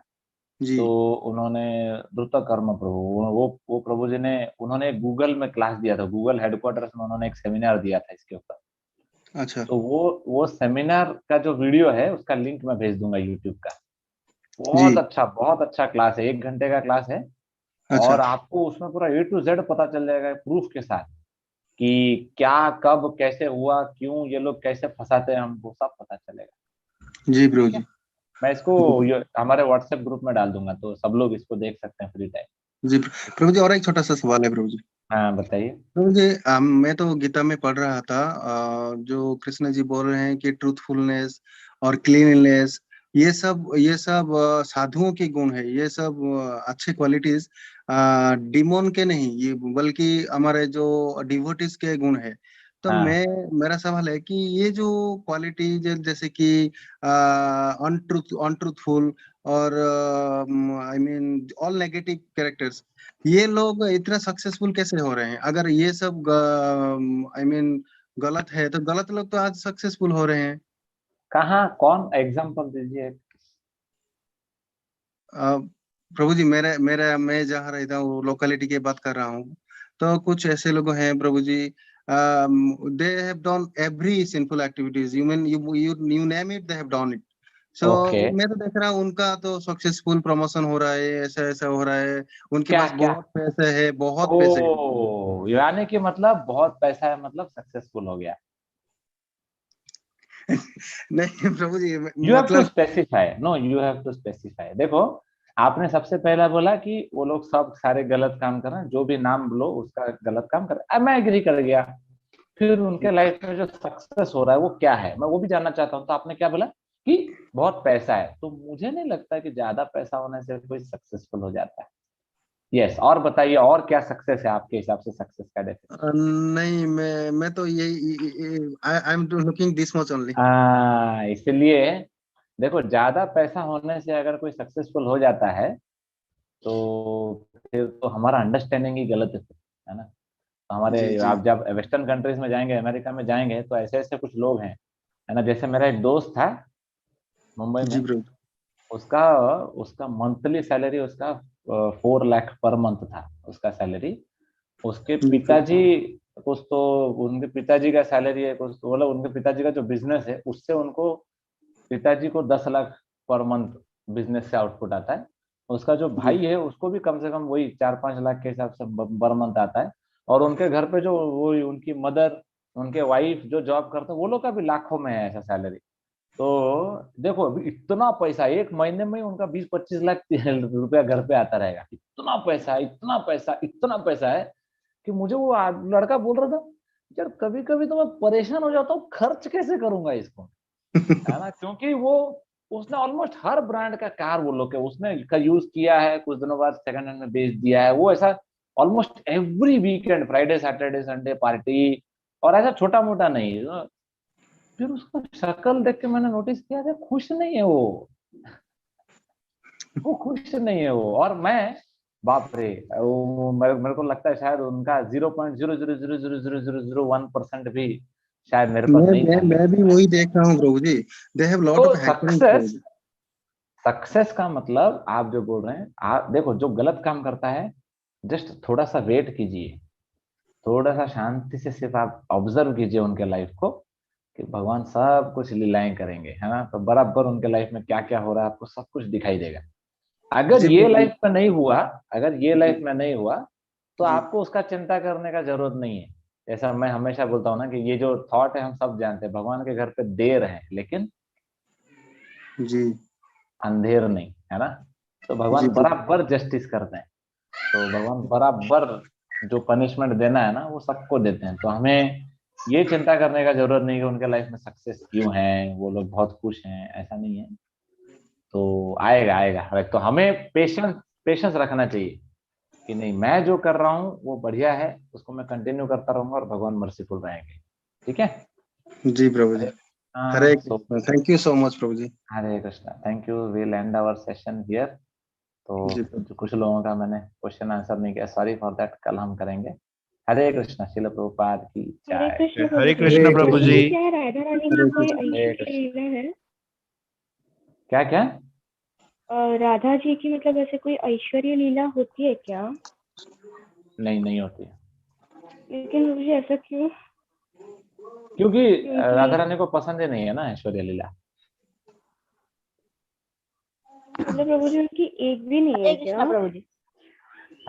जी। तो उन्होंने द्रुत कर्म प्रभु, वो प्रभु जी ने, उन्होंने गूगल में क्लास दिया था, गूगल हेडक्वार्टर्स में उन्होंने एक सेमिनार दिया था इसके ऊपर। अच्छा तो वो सेमिनार का जो वीडियो है, उसका लिंक मैं भेज दूंगा यूट्यूब का। जी। बहुत अच्छा क्लास है, 1 घंटे का क्लास है। अच्छा और आपको उसमें पूरा A to Z पता चल जाएगा प्रूफ के साथ, कि क्या कब कैसे हुआ, क्यों ये लोग कैसे फंसाते हैं हमको, सब पता चलेगा। जी प्रभु ठीक है, जी। मैं इसको हमारे व्हाट्सएप ग्रुप में डाल दूंगा, तो सब लोग इसको देख सकते हैं फ्री टाइम। जी प्रभु जी, और एक छोटा सा सवाल है प्रभु जी। हाँ, बताइए। प्रभु जी, मैं तो गीता में पढ़ रहा था, जो कृष्ण जी बोल रहे हैं कि ट्रूथफुलनेस और क्लीनलीनेस ये सब साधुओं के गुण है, ये सब अच्छे क्वालिटीज डिमोन के नहीं, ये बल्कि हमारे जो डिवोटीज के गुण है। तो हाँ मेरा सवाल है कि ये जो क्वालिटी जैसे कि अनट्रूथफुल और I mean all negative characters, ये लोग इतना सक्सेसफुल कैसे हो रहे हैं? अगर ये सब आई मीन गलत है तो गलत लोग तो आज सक्सेसफुल हो रहे हैं। कहाँ, कौन एग्जांपल दीजिए। प्रभु जी, मैं जहाँ रहता हूँ लोकेलिटी की बात कर रहा हूँ, तो कुछ ऐसे लोग हैं Prabhu ji, they have done every sinful activities, you mean you name it, they have done it. So okay मैं तो देख रहा हूँ उनका तो सक्सेसफुल प्रमोशन हो रहा है, ऐसा ऐसा हो रहा है, उनके क्या पास क्या। बहुत पैसे है, बहुत पैसे है। ओ यानी कि मतलब बहुत पैसा है मतलब सक्सेसफुल हो गया। नहीं Prabhu ji, you have to मतलब specify, no you have to specify. देखो आपने सबसे पहला बोला कि वो लोग सब सारे गलत काम कर रहे हैं, जो भी नाम लो उसका गलत काम कर रहे हैं, मैं एग्री कर गया। फिर उनके लाइफ में जो सक्सेस हो रहा है वो क्या है, मैं वो भी जानना चाहता हूँ। तो आपने क्या बोला कि बहुत पैसा है, तो मुझे नहीं लगता कि ज्यादा पैसा होने से कोई सक्सेसफुल हो जाता है। यस, और बताइए और क्या सक्सेस है आपके हिसाब से, सक्सेस का डेफिनेशन। नहीं, मैं तो यही I am looking this much only. इसलिए देखो ज्यादा पैसा होने से अगर कोई सक्सेसफुल हो जाता है तो फिर तो हमारा अंडरस्टैंडिंग ही गलत है ना। तो हमारे जी जी आप जब वेस्टर्न कंट्रीज में जाएंगे, अमेरिका में जाएंगे, तो ऐसे ऐसे कुछ लोग हैं, है ना। जैसे मेरा एक दोस्त था मुंबई जी में, प्रभु। उसका उसका मंथली सैलरी उसका 4 लाख पर मंथ था उसका सैलरी। उसके जी प्रभु। पिताजी कुछ तो, उनके पिताजी का सैलरी है कुछ तो, मतलब उनके पिताजी का जो बिजनेस है उससे उनको, पिताजी को 10 लाख पर मंथ बिजनेस से आउटपुट आता है। उसका जो जी भाई है उसको भी कम से कम वही 4-5 लाख के हिसाब से पर मंथ आता है। और उनके घर पे जो वो उनकी मदर, उनके वाइफ जो जॉब करते हैं, वो लोग का भी लाखों में है ऐसा सैलरी। तो देखो अभी इतना पैसा एक महीने में उनका 20-25 लाख रुपया घर पे आता रहेगा। इतना पैसा, इतना पैसा, इतना पैसा है कि मुझे वो लड़का बोल रहा था, यार कभी कभी तो मैं परेशान हो जाता हूँ, खर्च कैसे करूंगा इसको, है ना। क्योंकि वो उसने ऑलमोस्ट हर ब्रांड का कार वो लोग के उसने का यूज किया है, कुछ दिनों बाद सेकंड हैंड में बेच दिया है वो, ऐसा almost every weekend, Friday Saturday Sunday party. और ऐसा छोटा मोटा नहीं। फिर उसका शक्ल देख के मैंने नोटिस किया कि खुश नहीं है वो खुश नहीं है वो। और मैं, बाप रे, वो मेरे को लगता है शायद उनका 0.0000001% भी शायद मेरे पास नहीं था। मैं भी वही देख रहा हूँ प्रभु जी, दे हैव लॉट तो ऑफ हैकर्स। सक्सेस का मतलब आप जो बोल रहे हैं, आप देखो जो गलत काम करता है, जस्ट थोड़ा सा वेट कीजिए, थोड़ा सा शांति से सिर्फ आप ऑब्जर्व कीजिए उनके लाइफ को, कि भगवान सब कुछ लीलाएं करेंगे, है ना। तो बराबर उनके लाइफ में क्या क्या हो रहा है आपको सब कुछ दिखाई देगा। अगर जी ये प्रभु लाइफ में नहीं हुआ, अगर ये जी लाइफ में नहीं हुआ, तो जी आपको उसका चिंता करने का जरूरत नहीं है। जैसा मैं हमेशा बोलता हूँ ना कि ये जो थॉट है हम सब जानते हैं, भगवान के घर पे देर है लेकिन जी अंधेर नहीं, है ना। तो जी भगवान प्रभु बराबर जस्टिस करते हैं। तो भगवान बराबर जो पनिशमेंट देना है ना वो सबको देते हैं। तो हमें ये चिंता करने का जरूरत नहीं कि उनके लाइफ में सक्सेस क्यों है, वो लोग बहुत खुश हैं, ऐसा नहीं है। तो आएगा आएगा। तो हमें पेशेंस रखना चाहिए कि नहीं, मैं जो कर रहा हूँ वो बढ़िया है, उसको मैं कंटिन्यू करता रहूंगा और भगवान मर्सीफुल रहेंगे। ठीक है। जी प्रभु जी। हरे हरे सो Krishna, thank you so much Prabhu ji. Hare Krishna, thank you, will end our session here. तो जी प्रभु। जो कुछ लोगों का मैंने क्वेश्चन आंसर नहीं किया, सॉरी फॉर दैट, कल हम करेंगे। हरे कृष्णा, शिल प्रभुपाद की हरे जय। कृष्ण प्रभु हरे जी। कृष्ण हरे प्रभु प्रभु जी। जी कृष्ण। क्या राधा रानी हरे की कोई कृष्ण। हरे ऐश्वर्य कृष्ण। लीला है? क्या क्या। राधा जी की मतलब ऐसे कोई ऐश्वर्य लीला होती है क्या? नहीं नहीं होती है, लेकिन मुझे ऐसा क्यों? क्योंकि क्योंकि राधा रानी को पसंद ही नहीं है ना ऐश्वर्या लीला। मतलब प्रभु जी उनकी एक भी नहीं है क्या? प्रभु जी।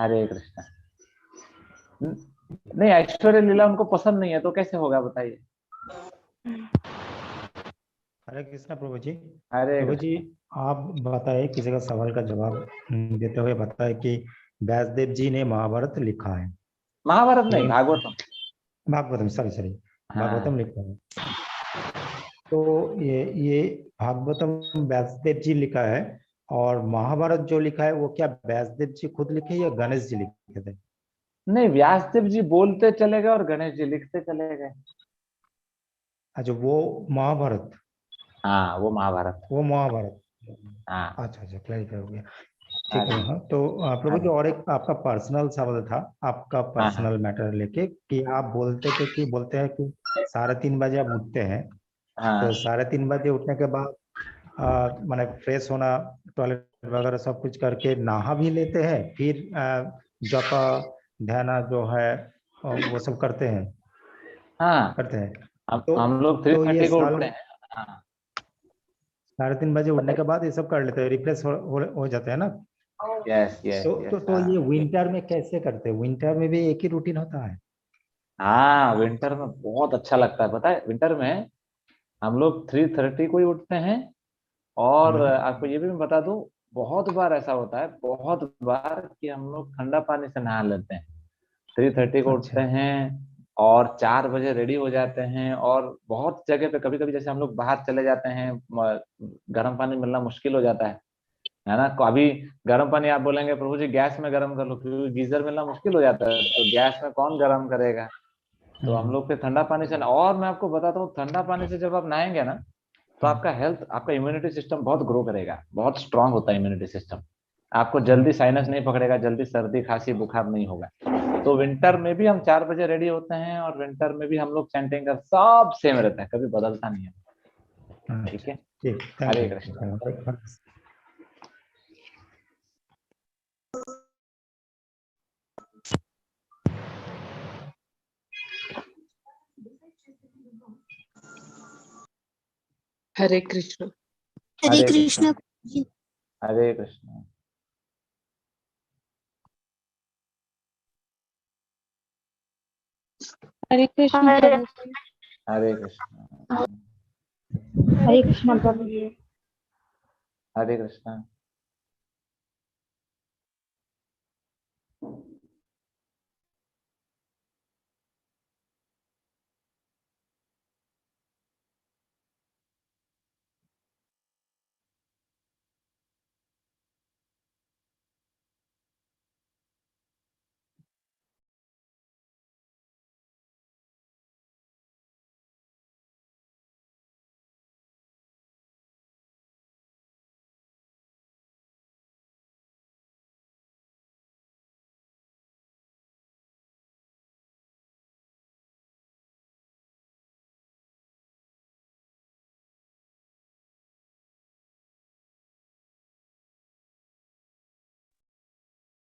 हरे कृष्णा। नहीं, ऐश्वर्या लीला उनको पसंद नहीं है तो कैसे होगा बताइए। हरे कृष्ण प्रभु जी। हरे प्रभु जी, कृष्णा। आप बताए किसी का सवाल का जवाब देते हुए बताए कि व्यासदेव जी ने महाभारत लिखा है, महाभारत नहीं, लेकिन भागवतम। भागवतम, सॉरी हाँ भागवतम लिखा है। तो ये भागवतम व्यासदेव जी लिखा है, और महाभारत जो लिखा है वो क्या व्यासदेव जी खुद लिखे या गणेश जी लिखे थे? नहीं, व्यासदेव जी बोलते चले गए और गणेश जी लिखते चले गए। अच्छा, वो महाभारत, हाँ वो महाभारत। वो महाभारत। हाँ अच्छा अच्छा, क्लैरिफाई हो गया। ठीक अरे है। हाँ, तो प्रभु जी अरे और एक आपका पर्सनल सवाल था, आपका हाँ हाँ पर्सनल मैटर लेके, कि आप बोलते थे कि बोलते हैं कि 3:30 बजे आप उठते हैं, तो हाँ 3:30 बजे उठने के बाद माने फ्रेश होना, टॉयलेट वगैरह सब कुछ करके नहा भी लेते हैं, फिर जप ध्यान जो है वो सब करते हैं हाँ। करते हैं। हम तो हम लोग थ्री तो ये थर्टी को साल उठते हैं। हाँ 3:30 बजे उठने के बताइए। बाद ये सब कर लेते हैं, रिफ्रेश हो जाते हैं ना? यस यस तो यस। ये विंटर में कैसे करते हैं? विंटर में भी एक ही रूटीन होता है? हाँ विंटर में बहुत अच्छा लगता है, पता है विंटर में हम लोग 3:30 को ही उठते हैं। और आपको ये भी मैं बता दूं, बहुत बार ऐसा होता है, बहुत बार कि हम लोग ठंडा पानी से नहा लेते हैं। 3:30 को अच्छा उठते हैं और 4 बजे रेडी हो जाते हैं। और बहुत जगह पे कभी कभी जैसे हम लोग बाहर चले जाते हैं, गर्म पानी मिलना मुश्किल हो जाता है ना। तो अभी गर्म पानी आप बोलेंगे प्रभु जी गैस में गर्म कर लो, क्योंकि गीजर मिलना मुश्किल हो जाता है, तो गैस में कौन गर्म करेगा। तो हम लोग फिर ठंडा पानी से, और मैं आपको बताता हूँ, ठंडा पानी से जब आप नहाएंगे ना, तो आपका हेल्थ, आपका इम्यूनिटी सिस्टम बहुत ग्रो करेगा, बहुत स्ट्रांग होता है इम्यूनिटी सिस्टम। आपको जल्दी साइनस नहीं पकड़ेगा, जल्दी सर्दी खांसी बुखार नहीं होगा। तो विंटर में भी हम 4 बजे रेडी होते हैं, और विंटर में भी हम लोग चैंटिंग का सब सेम रहता है, कभी बदलता नहीं है। ठीक है। ठीक, थैंक हरे यू। कृष्ण। हरे कृष्ण। हरे कृष्ण। हरे कृष्ण। हरे कृष्ण प्रभु जी। हरे कृष्ण। हरे कृष्ण प्रभु जी। हरे कृष्ण।